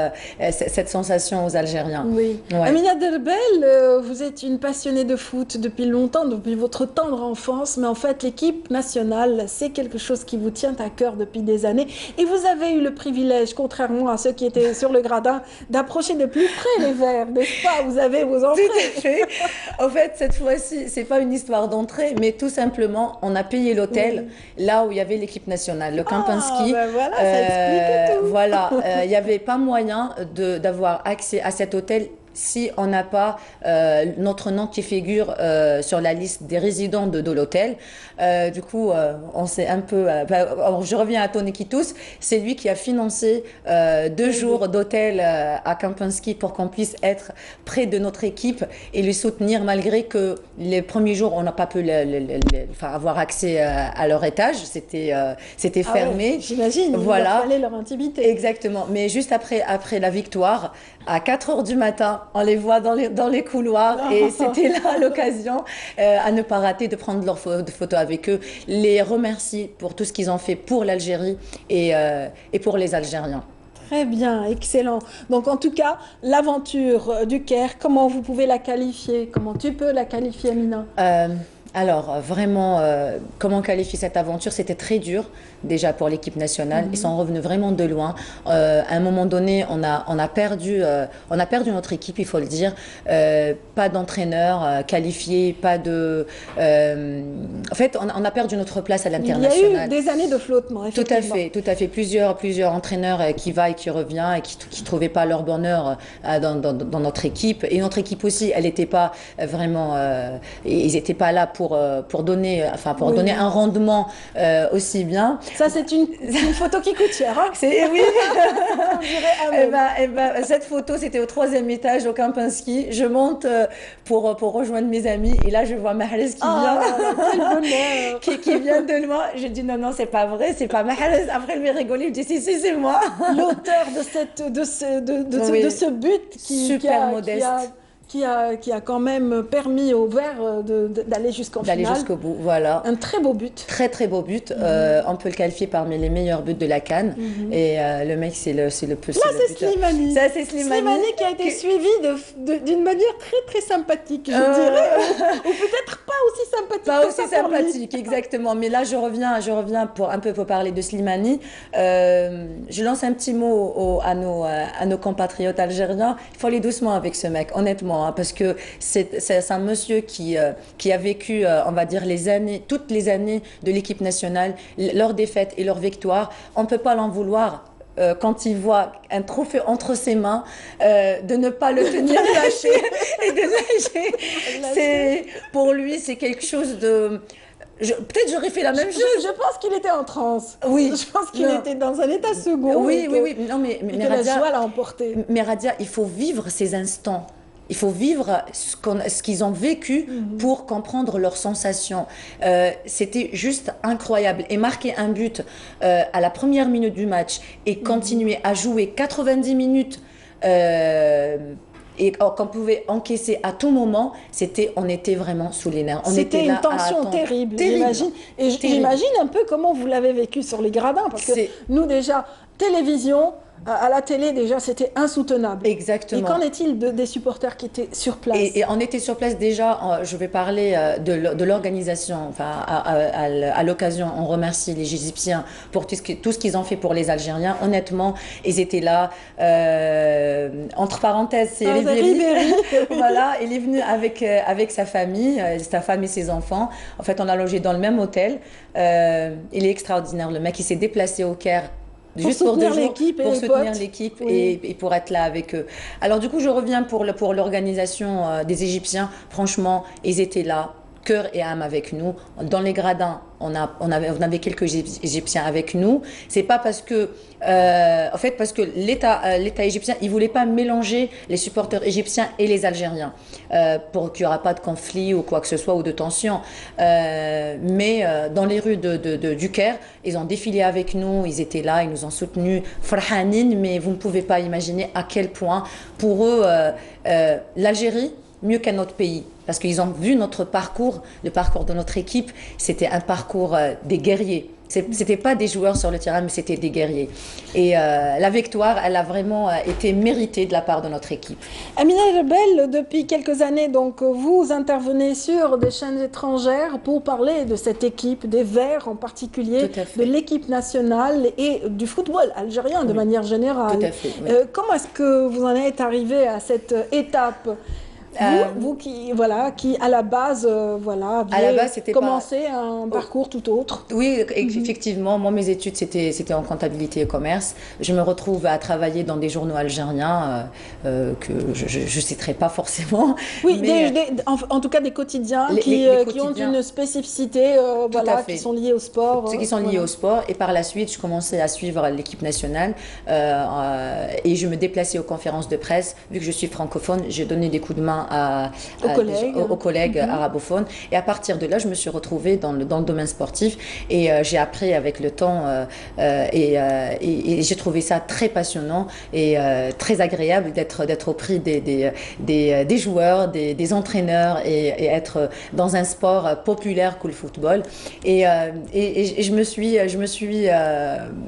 cette sensation aux Algériens. Oui. Ouais. Amina Derbel, vous êtes une passionnée de foot depuis longtemps, depuis votre tendre enfance, mais en fait l'équipe nationale, c'est quelque chose qui vous tient à cœur depuis des années. Et vous avez eu le privilège, contrairement à ceux qui étaient sur le gradin, d'approcher de plus près les Verts, n'est-ce pas? Vous avez vos entrées. Tout à fait. En fait, cette fois-ci, c'est pas une histoire d'entrée, mais tout simplement, on a payé l'hôtel là où il y avait l'équipe nationale, le Kempinski. Ben voilà, ça explique tout. Voilà, il n'y avait pas moyen d'avoir accès à cet hôtel si on n'a pas notre nom qui figure sur la liste des résidents de l'hôtel. Du coup, on s'est un peu... je reviens à Tony Kitous, c'est lui qui a financé 2 jours d'hôtel à Kempinski pour qu'on puisse être près de notre équipe et les soutenir, malgré que les premiers jours, on n'a pas pu avoir accès à leur étage, c'était fermé. Ouais, j'imagine, voilà. il fallait leur intimité. Exactement, mais juste après la victoire, à 4 h du matin, on les voit dans les couloirs et c'était là l'occasion à ne pas rater de prendre leurs photos avec eux, les remercier pour tout ce qu'ils ont fait pour l'Algérie et pour les Algériens. Très bien, excellent. Donc en tout cas, l'aventure du Caire, comment vous pouvez la qualifier? Comment tu peux la qualifier, Amina? Alors, vraiment, comment qualifier cette aventure? C'était très dur, déjà pour l'équipe nationale. Ils sont revenus vraiment de loin. À un moment donné, on a perdu notre équipe, il faut le dire. Pas d'entraîneur qualifié, pas de... en fait, on a perdu notre place à l'international. Il y a eu des années de flottement, effectivement. Tout à fait. Plusieurs entraîneurs qui va et qui revient et qui ne trouvaient pas leur bonheur dans notre équipe. Et notre équipe aussi, elle n'était pas vraiment... ils n'étaient pas là pour donner un rendement aussi bien. Ça, c'est une photo qui coûte cher. Hein, oui. Cette photo, c'était au 3e étage au Kempinski. Je monte pour rejoindre mes amis et là, je vois Mahrez qui vient de loin. Je dis non, c'est pas vrai, c'est pas Mahrez. Après, lui rigoler, je dis si, c'est moi. L'auteur de ce but super modeste. Qui a quand même permis aux Verts d'aller jusqu'en finale. D'aller jusqu'au bout, voilà. Un très beau but. Très beau but. On peut le qualifier parmi les meilleurs buts de la CAN. Et le mec, c'est le plus... Là, c'est Slimani. Ça, c'est Slimani qui a été suivi d'une manière très sympathique, je dirais. Ou peut-être pas aussi sympathique. Pas aussi sympathique, exactement. Mais là, je reviens pour parler de Slimani. Je lance un petit mot à nos compatriotes algériens. Il faut aller doucement avec ce mec, honnêtement. Parce que c'est un monsieur qui a vécu, on va dire, toutes les années de l'équipe nationale, leurs défaites et leurs victoires. On ne peut pas l'en vouloir. Quand il voit un trophée entre ses mains, de ne pas le tenir lâché et de lâcher. Pour lui, c'est quelque chose de... Peut-être j'aurais fait la même chose. Je pense qu'il était en transe. Oui. Je pense qu'il était dans un état second. Oui. Non, mais Radia, la joie l'a emporté. Mais Radia, il faut vivre ces instants. Il faut vivre ce qu'ils ont vécu pour comprendre leurs sensations. C'était juste incroyable. Et marquer un but à la première minute du match et continuer à jouer 90 minutes et qu'on pouvait encaisser à tout moment, on était vraiment sous les nerfs. C'était une tension terrible, j'imagine. Et j'imagine un peu comment vous l'avez vécu sur les gradins. Parce que nous déjà... télévision, à la télé déjà, c'était insoutenable. Exactement. Et qu'en est-il des supporters qui étaient sur place? Et on était sur place déjà, je vais parler de l'organisation. Enfin, à l'occasion, on remercie les Égyptiens pour tout ce qu'ils ont fait pour les Algériens. Honnêtement, ils étaient là. Entre parenthèses, c'est Ribéry. Voilà, il est venu avec sa famille et ses enfants. En fait, on a logé dans le même hôtel. Il est extraordinaire, le mec. Il s'est déplacé au Caire. Juste pour 2 jours, pour soutenir l'équipe et pour être là avec eux. Alors du coup, je reviens pour l'organisation des Égyptiens. Franchement, ils étaient là, cœur et âme avec nous. Dans les gradins, on avait quelques Égyptiens avec nous. C'est pas parce que, en fait, parce que l'État égyptien, il voulait pas mélanger les supporters égyptiens et les Algériens pour qu'il n'y aura pas de conflit ou quoi que ce soit ou de tension. Mais dans les rues du Caire, ils ont défilé avec nous, ils étaient là, ils nous ont soutenus, farhanine, mais vous ne pouvez pas imaginer à quel point pour eux l'Algérie mieux qu'un autre pays. Parce qu'ils ont vu notre parcours, le parcours de notre équipe, c'était un parcours des guerriers. C'était pas des joueurs sur le terrain, mais c'était des guerriers. Et la victoire, elle a vraiment été méritée de la part de notre équipe. Amina Rebel, depuis quelques années, donc, vous intervenez sur des chaînes étrangères pour parler de cette équipe, des Verts en particulier, de l'équipe nationale et du football algérien de manière générale. Tout à fait, oui. Comment est-ce que vous en êtes arrivé à cette étape ? Vous qui à la base, aviez commencé un parcours tout autre. Oui, effectivement. Moi, mes études, c'était en comptabilité et commerce. Je me retrouve à travailler dans des journaux algériens que je ne citerai pas forcément. Oui, mais, en tout cas des quotidiens qui ont une spécificité, qui sont liés au sport. Ceux qui sont liés au sport. Et par la suite, je commençais à suivre l'équipe nationale et je me déplaçais aux conférences de presse. Vu que je suis francophone, j'ai donné des coups de main aux collègues arabophones. Et à partir de là, je me suis retrouvée dans le domaine sportif et j'ai appris avec le temps et j'ai trouvé ça très passionnant et très agréable d'être au prix des joueurs, des entraîneurs et être dans un sport populaire que le football. Et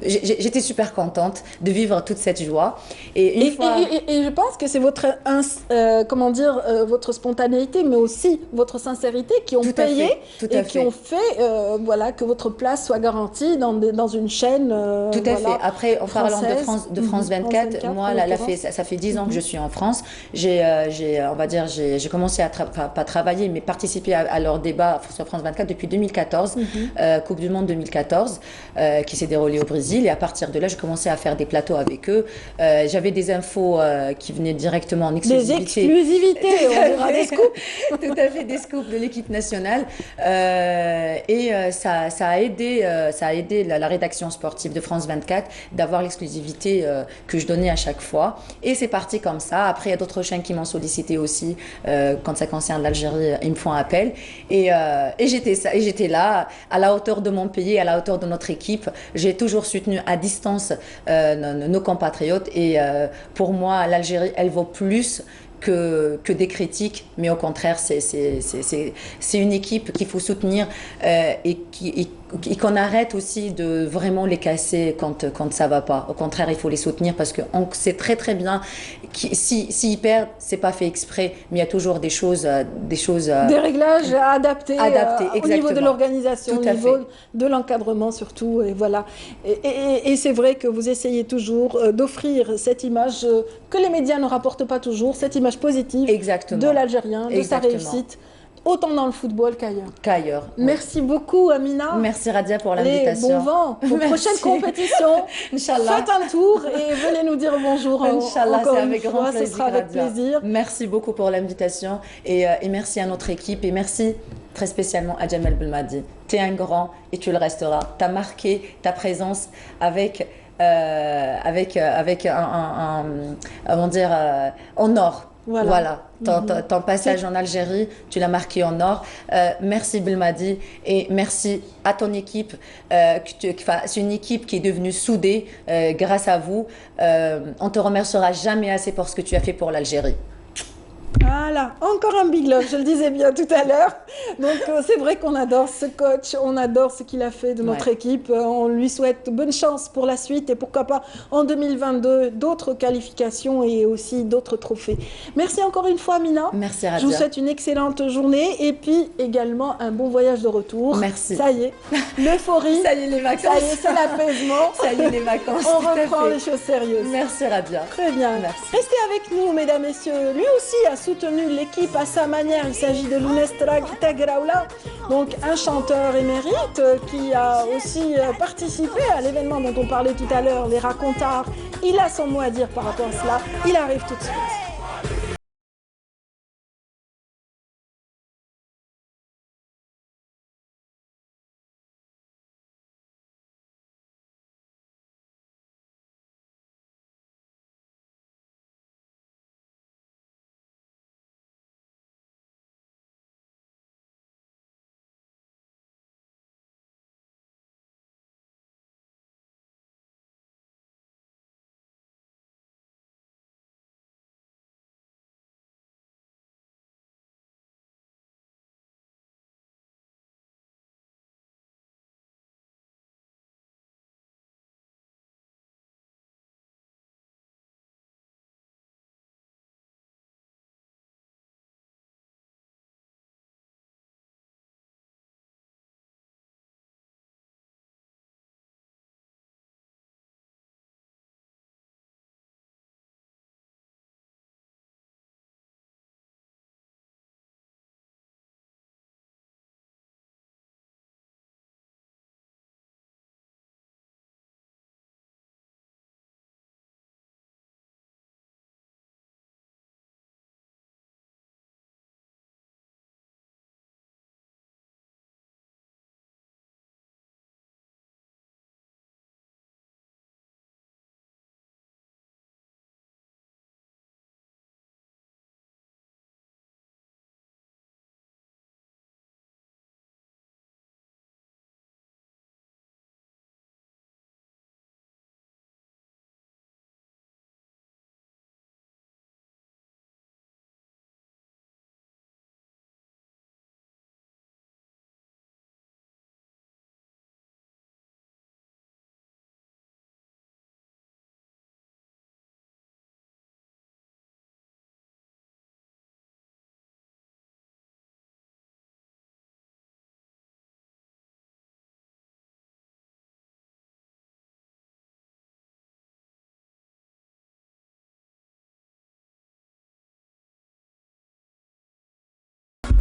j'étais super contente de vivre toute cette joie. Et je pense que c'est votre votre spontanéité, mais aussi votre sincérité qui ont payé et qui ont fait que votre place soit garantie dans une chaîne. Tout à fait. Après, en parlant de France 24, moi, ça fait 10 ans que je suis en France. J'ai commencé à pas travailler, mais participer à leur débat sur France 24 depuis 2014, Coupe du Monde 2014, qui s'est déroulée au Brésil. Et à partir de là, j'ai commencé à faire des plateaux avec eux. J'avais des infos qui venaient directement en exclusivité. Des exclusivités, on dira des scoops. Tout à fait, des scoops de l'équipe nationale. Ça a aidé la rédaction sportive de France 24 d'avoir l'exclusivité que je donnais à chaque fois. Et c'est parti comme ça. Après, il y a d'autres chaînes qui m'ont sollicité aussi. Quand ça concerne l'Algérie, ils me font appel. Et j'étais là, à la hauteur de mon pays, à la hauteur de notre équipe. J'ai toujours soutenu à distance nos compatriotes. Et pour moi, l'Algérie, elle vaut plus que des critiques, mais au contraire, c'est une équipe qu'il faut soutenir et qu'on arrête aussi de vraiment les casser quand ça va pas. Au contraire, il faut les soutenir parce qu'on sait très très bien s'ils perdent, c'est pas fait exprès, mais il y a toujours des réglages à adapter au niveau de l'organisation, au niveau de l'encadrement surtout, et voilà. Et c'est vrai que vous essayez toujours d'offrir cette image que les médias ne rapportent pas toujours, cette image positive de l'Algérien, de sa réussite, autant dans le football qu'ailleurs. Merci beaucoup, Amina. Merci, Radia, pour l'invitation. Bon vent pour prochaine compétition. Inch'Allah. Faites un tour et venez nous dire bonjour. Inch'Allah, c'est avec grand plaisir. Ce sera avec plaisir. Merci beaucoup pour l'invitation et merci à notre équipe et merci très spécialement à Jamel Belmadi. Tu es un grand et tu le resteras. Tu as marqué ta présence avec un en or. Voilà. Ton passage en Algérie, tu l'as marqué en or. Merci Belmadi et merci à ton équipe. C'est une équipe qui est devenue soudée grâce à vous. On te remerciera jamais assez pour ce que tu as fait pour l'Algérie. Voilà, encore un big love, je le disais bien tout à l'heure. Donc c'est vrai qu'on adore ce coach, on adore ce qu'il a fait de notre équipe. On lui souhaite bonne chance pour la suite et pourquoi pas en 2022 d'autres qualifications et aussi d'autres trophées. Merci encore une fois Mina. Merci Radia. Je vous souhaite une excellente journée et puis également un bon voyage de retour. Merci. Ça y est, l'euphorie. Ça y est les vacances. Ça y est, c'est l'apaisement. Ça y est les vacances. On reprend les choses sérieuses. Merci Radia. Très bien. Merci. Restez avec nous, mesdames, messieurs. Lui aussi a soutenu l'équipe à sa manière. Il s'agit de Lounes Tagraoula, donc un chanteur émérite qui a aussi participé à l'événement dont on parlait tout à l'heure, les racontards. Il a son mot à dire par rapport à cela. Il arrive tout de suite.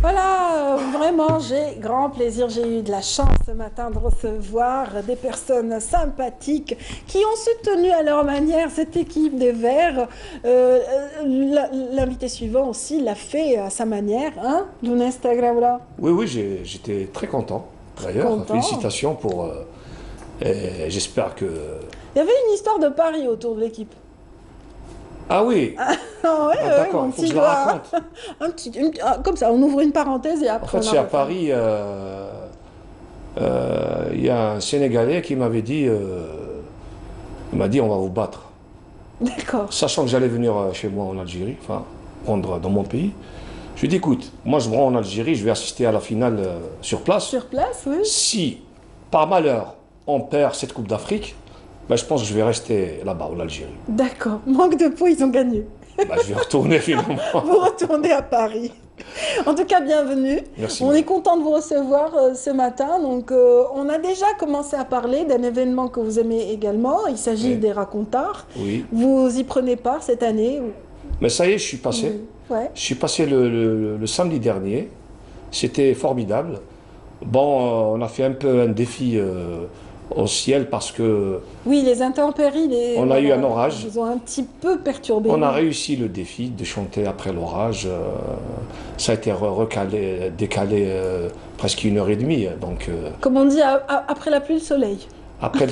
Voilà, vraiment, j'ai grand plaisir. J'ai eu de la chance ce matin de recevoir des personnes sympathiques qui ont soutenu à leur manière cette équipe des Verts. L'invité suivant aussi l'a fait à sa manière, hein, Lounes Tagraoula. Oui, oui, j'étais très content. D'ailleurs, félicitations pour... j'espère que... Il y avait une histoire de Paris autour de l'équipe. Ah oui. D'accord, faut que je la raconte. Comme ça, on ouvre une parenthèse et après en fait, c'est à Paris, il y a un Sénégalais qui m'avait dit, il m'a dit on va vous battre. D'accord. Sachant que j'allais venir chez moi en Algérie, enfin, rendre dans mon pays. Je lui ai dit écoute, moi je me rends en Algérie, je vais assister à la finale sur place. Sur place, oui. Si, par malheur, on perd cette Coupe d'Afrique, ben, je pense que je vais rester là-bas, en Algérie. D'accord. Manque de peau, ils ont gagné. Ben, je vais retourner finalement. Vous retournez à Paris. En tout cas, bienvenue. Merci. On est content de vous recevoir ce matin. Donc, on a déjà commencé à parler d'un événement que vous aimez également. Il s'agit des racontards. Oui. Vous y prenez part cette année? Mais ça y est, je suis passé. Ouais. Je suis passé le samedi dernier. C'était formidable. Bon, on a fait un peu un défi au ciel parce que... Oui, les intempéries, on a eu un orage. Ils ont un petit peu perturbé. On a réussi le défi de chanter après l'orage. Ça a été décalé presque 1h30. Donc, comme on dit, après la pluie, le soleil. Après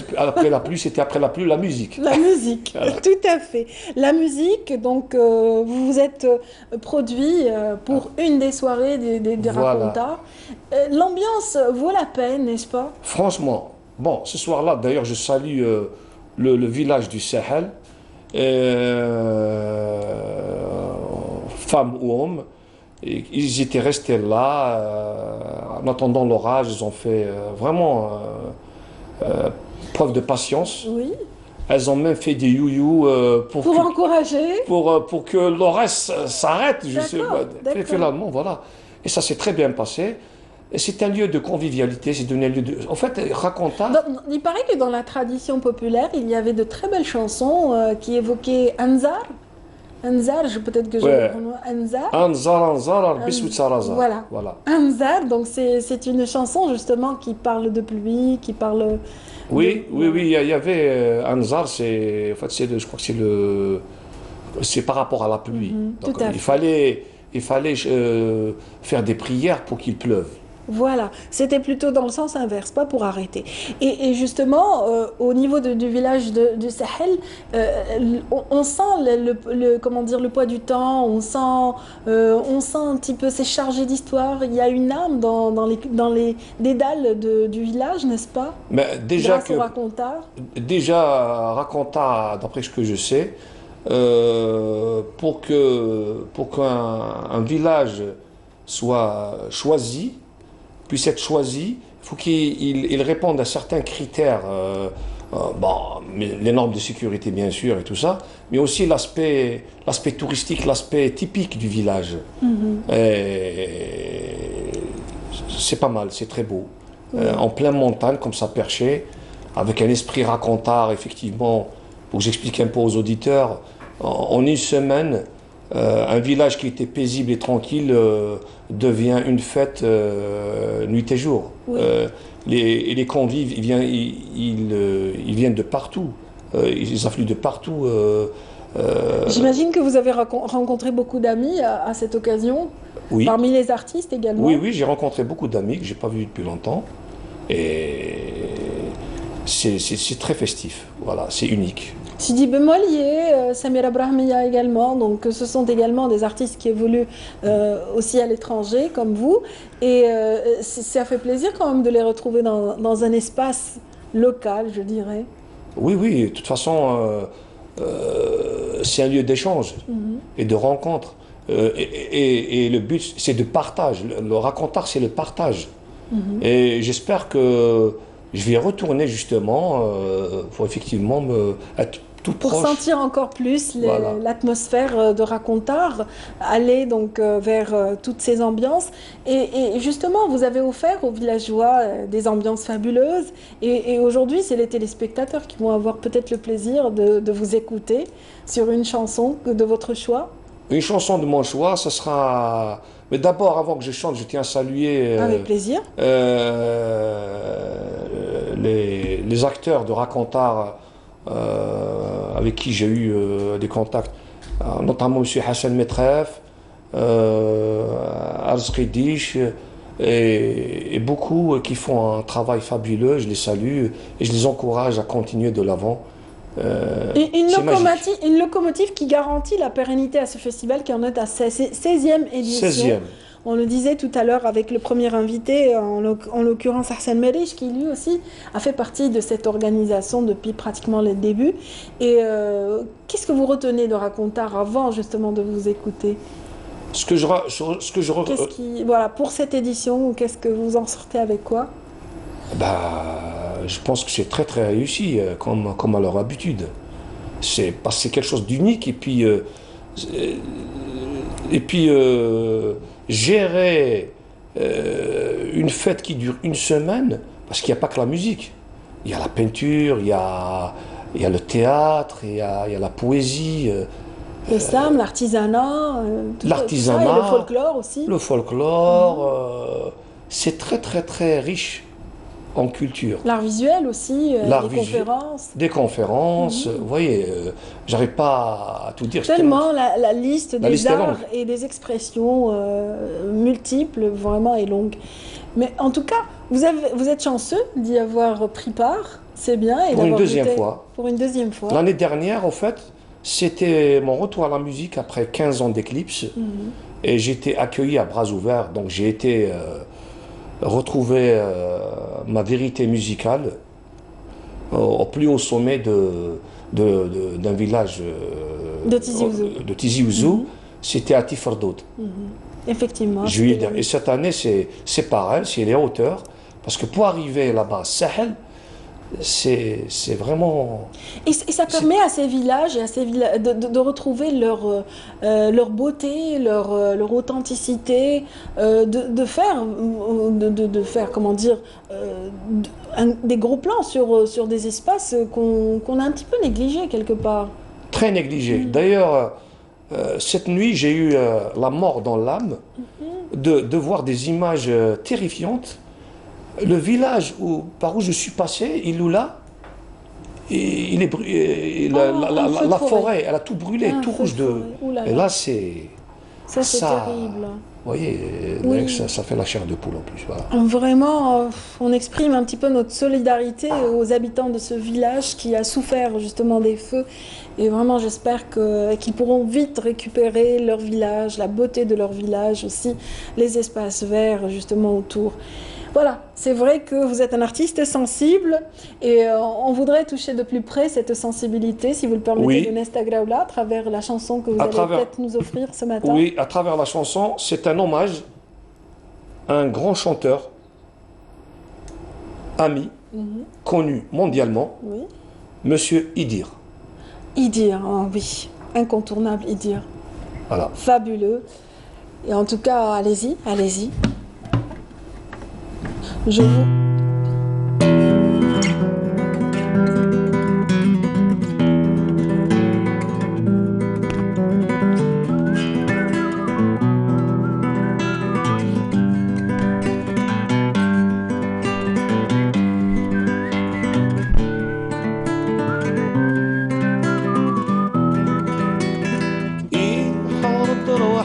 la pluie, c'était après la pluie, la musique. La musique, voilà. Tout à fait. La musique, donc vous vous êtes produit pour une des soirées des racontards. L'ambiance vaut la peine, n'est-ce pas? Franchement, bon, ce soir-là, d'ailleurs, je salue le village du Sahel. femmes ou hommes. Et ils étaient restés là, en attendant l'orage, ils ont fait vraiment preuve de patience. Oui. Elles ont même fait des you-you Pour encourager. pour que l'orage s'arrête. Je sais, d'accord. finalement, voilà. Et ça s'est très bien passé. Et c'est un lieu de convivialité, c'est devenu un lieu de... En fait, Raconta... Il paraît que dans la tradition populaire, il y avait de très belles chansons qui évoquaient Anzar. Anzar, peut-être que je le prononce Anzar. Anzar, Biswit Sarazar. Voilà. Anzar, donc c'est une chanson justement qui parle de pluie, qui parle... Oui, il y avait Anzar, en fait, je crois que c'est par rapport à la pluie. Donc, tout à fait. Il fallait faire des prières pour qu'il pleuve. Voilà, c'était plutôt dans le sens inverse, pas pour arrêter. Et justement, au niveau du village du Sahel, on sent comment dire, le poids du temps, on sent un petit peu, c'est chargé d'histoire. Il y a une âme dans les dédales du village, n'est-ce pas? Mais déjà grâce au Raconta. Déjà, Raconta, d'après ce que je sais, pour qu'un village soit choisi, puisse être choisi, il faut qu'il réponde à certains critères, les normes de sécurité bien sûr et tout ça, mais aussi l'aspect touristique, l'aspect typique du village. C'est pas mal, c'est très beau. En pleine montagne, comme ça perché, avec un esprit racontard, effectivement, pour que j'explique un peu aux auditeurs, en une semaine, un village qui était paisible et tranquille devient une fête nuit et jour. Oui. Les convives, ils viennent de partout. Ils affluent de partout. J'imagine que vous avez rencontré beaucoup d'amis à cette occasion. Oui. Parmi les artistes également. Oui, j'ai rencontré beaucoup d'amis que je n'ai pas vus depuis longtemps. Et c'est très festif. Voilà, c'est unique. Sidi Bemolier, Samira Brahmiya également, donc ce sont également des artistes qui évoluent aussi à l'étranger comme vous, et ça fait plaisir quand même de les retrouver dans un espace local, je dirais. Oui, de toute façon, c'est un lieu d'échange et de rencontre, et le but c'est de partage, le raconteur c'est le partage, et j'espère que je vais retourner justement pour effectivement être tout proche. Pour sentir encore plus l'atmosphère de Racontar, aller donc vers toutes ces ambiances. Et justement, vous avez offert aux villageois des ambiances fabuleuses. Et aujourd'hui, c'est les téléspectateurs qui vont avoir peut-être le plaisir de vous écouter sur une chanson de votre choix. Une chanson de mon choix, ce sera... Mais d'abord, avant que je chante, je tiens à saluer... avec plaisir. Les acteurs de Racontar avec qui j'ai eu des contacts, notamment M. Hassan Metref, Arz Khidish, et beaucoup qui font un travail fabuleux. Je les salue et je les encourage à continuer de l'avant. Une locomotive qui garantit la pérennité à ce festival qui en est à sa 16e édition. 16e. On le disait tout à l'heure avec le premier invité, en l'occurrence Hassan Merich, qui lui aussi a fait partie de cette organisation depuis pratiquement le début. Et qu'est-ce que vous retenez de Racontar avant justement de vous écouter? Voilà, pour cette édition, qu'est-ce que vous en sortez avec quoi? Je pense que c'est très très réussi, comme à leur habitude. C'est parce que c'est quelque chose d'unique, et puis gérer une fête qui dure une semaine, parce qu'il n'y a pas que la musique. Il y a la peinture, il y a le théâtre, il y a la poésie. Le slam, l'artisanat, l'artisanat, le folklore aussi. Le folklore, c'est très très très riche en culture. L'art visuel aussi, conférences. Des conférences, vous voyez, j'arrive pas à tout dire. Tellement la liste des arts et des expressions multiples, vraiment, est longue. Mais en tout cas, vous êtes chanceux d'y avoir pris part, c'est bien. Et pour une deuxième fois. Pour une deuxième fois. L'année dernière, en fait, c'était mon retour à la musique après 15 ans d'éclipse. Et j'ai été accueilli à bras ouverts, donc j'ai été... retrouver ma vérité musicale au plus haut sommet d'un village de Tizi Ouzou. c'était à Tifardoud. Effectivement. Juillet dernier. Et cette année, c'est pareil, c'est les hauteurs. Parce que pour arriver là-bas, Sahel, c'est vraiment... Et ça permet à ces villages et à ces de retrouver leur beauté, leur authenticité, de faire, comment dire, des gros plans sur des espaces qu'on a un petit peu négligés quelque part. Très négligés. D'ailleurs, cette nuit, j'ai eu la mort dans l'âme de voir des images terrifiantes. Le village par où je suis passé, Iloula, il est la forêt, elle a tout brûlé, tout rouge de. Et là, c'est. Ça, c'est terrible. Vous voyez, oui. ça fait la chair de poule en plus. Voilà. Vraiment, on exprime un petit peu notre solidarité aux habitants de ce village qui a souffert justement des feux. Et vraiment, j'espère qu'ils pourront vite récupérer leur village, la beauté de leur village aussi, les espaces verts justement autour. Voilà, c'est vrai que vous êtes un artiste sensible et on voudrait toucher de plus près cette sensibilité, si vous le permettez, de Nesta Graoula, à travers la chanson que vous allez peut-être nous offrir ce matin. Oui, à travers la chanson, c'est un hommage à un grand chanteur, ami, connu mondialement, Monsieur Idir. Idir, oh oui, incontournable Idir. Voilà. Fabuleux. Et en tout cas, allez-y, allez-y. Je vous...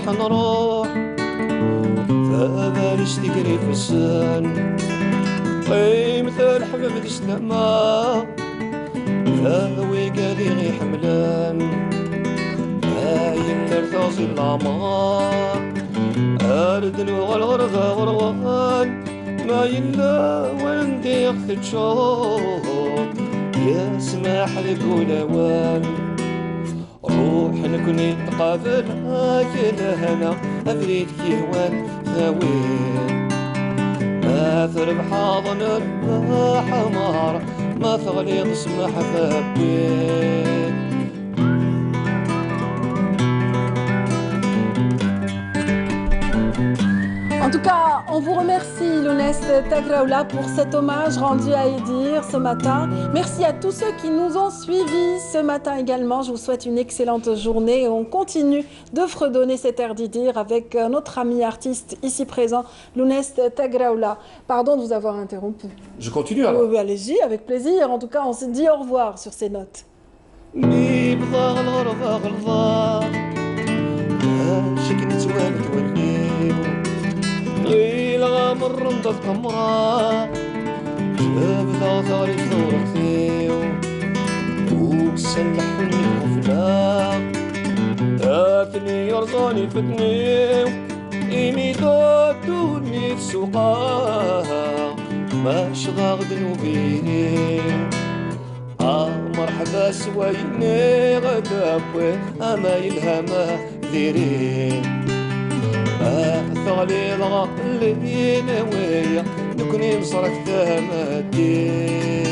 نروح فباليش تجري في السن قيمة الحباب دي سلامة ذاوي قادي غي حملان هايم نرثوصي العمار أردلو غالغرغة غرغان ما يلا وين ديق تشوف يا سماح لقول اوان روح نكوني نتقابل كلا هنا أفريد كيوان ثاوين ما ثرب حاضن حمار ما ثغليظ سمح ثابين En tout cas, on vous remercie, Lounès Tagraoula, pour cet hommage rendu à Idir ce matin. Merci à tous ceux qui nous ont suivis ce matin également. Je vous souhaite une excellente journée et on continue de fredonner cet air d'Idir avec notre ami artiste ici présent, Lounès Tagraoula. Pardon de vous avoir interrompu. Je continue alors. Oui, allez-y, avec plaisir. En tout cas, on se dit au revoir sur ces notes. طويل غامر رمضة قمرة جبدة ثغري ثور كثيو وكسلح الغفلة تاثني يرزاني فتنيو إني دوني السوقا ما شغاغ ذنوبي مرحبا سويني غدابوي أما يلهما ذيرين ثغلي الغالي نوية نكوني مصرك ثمدين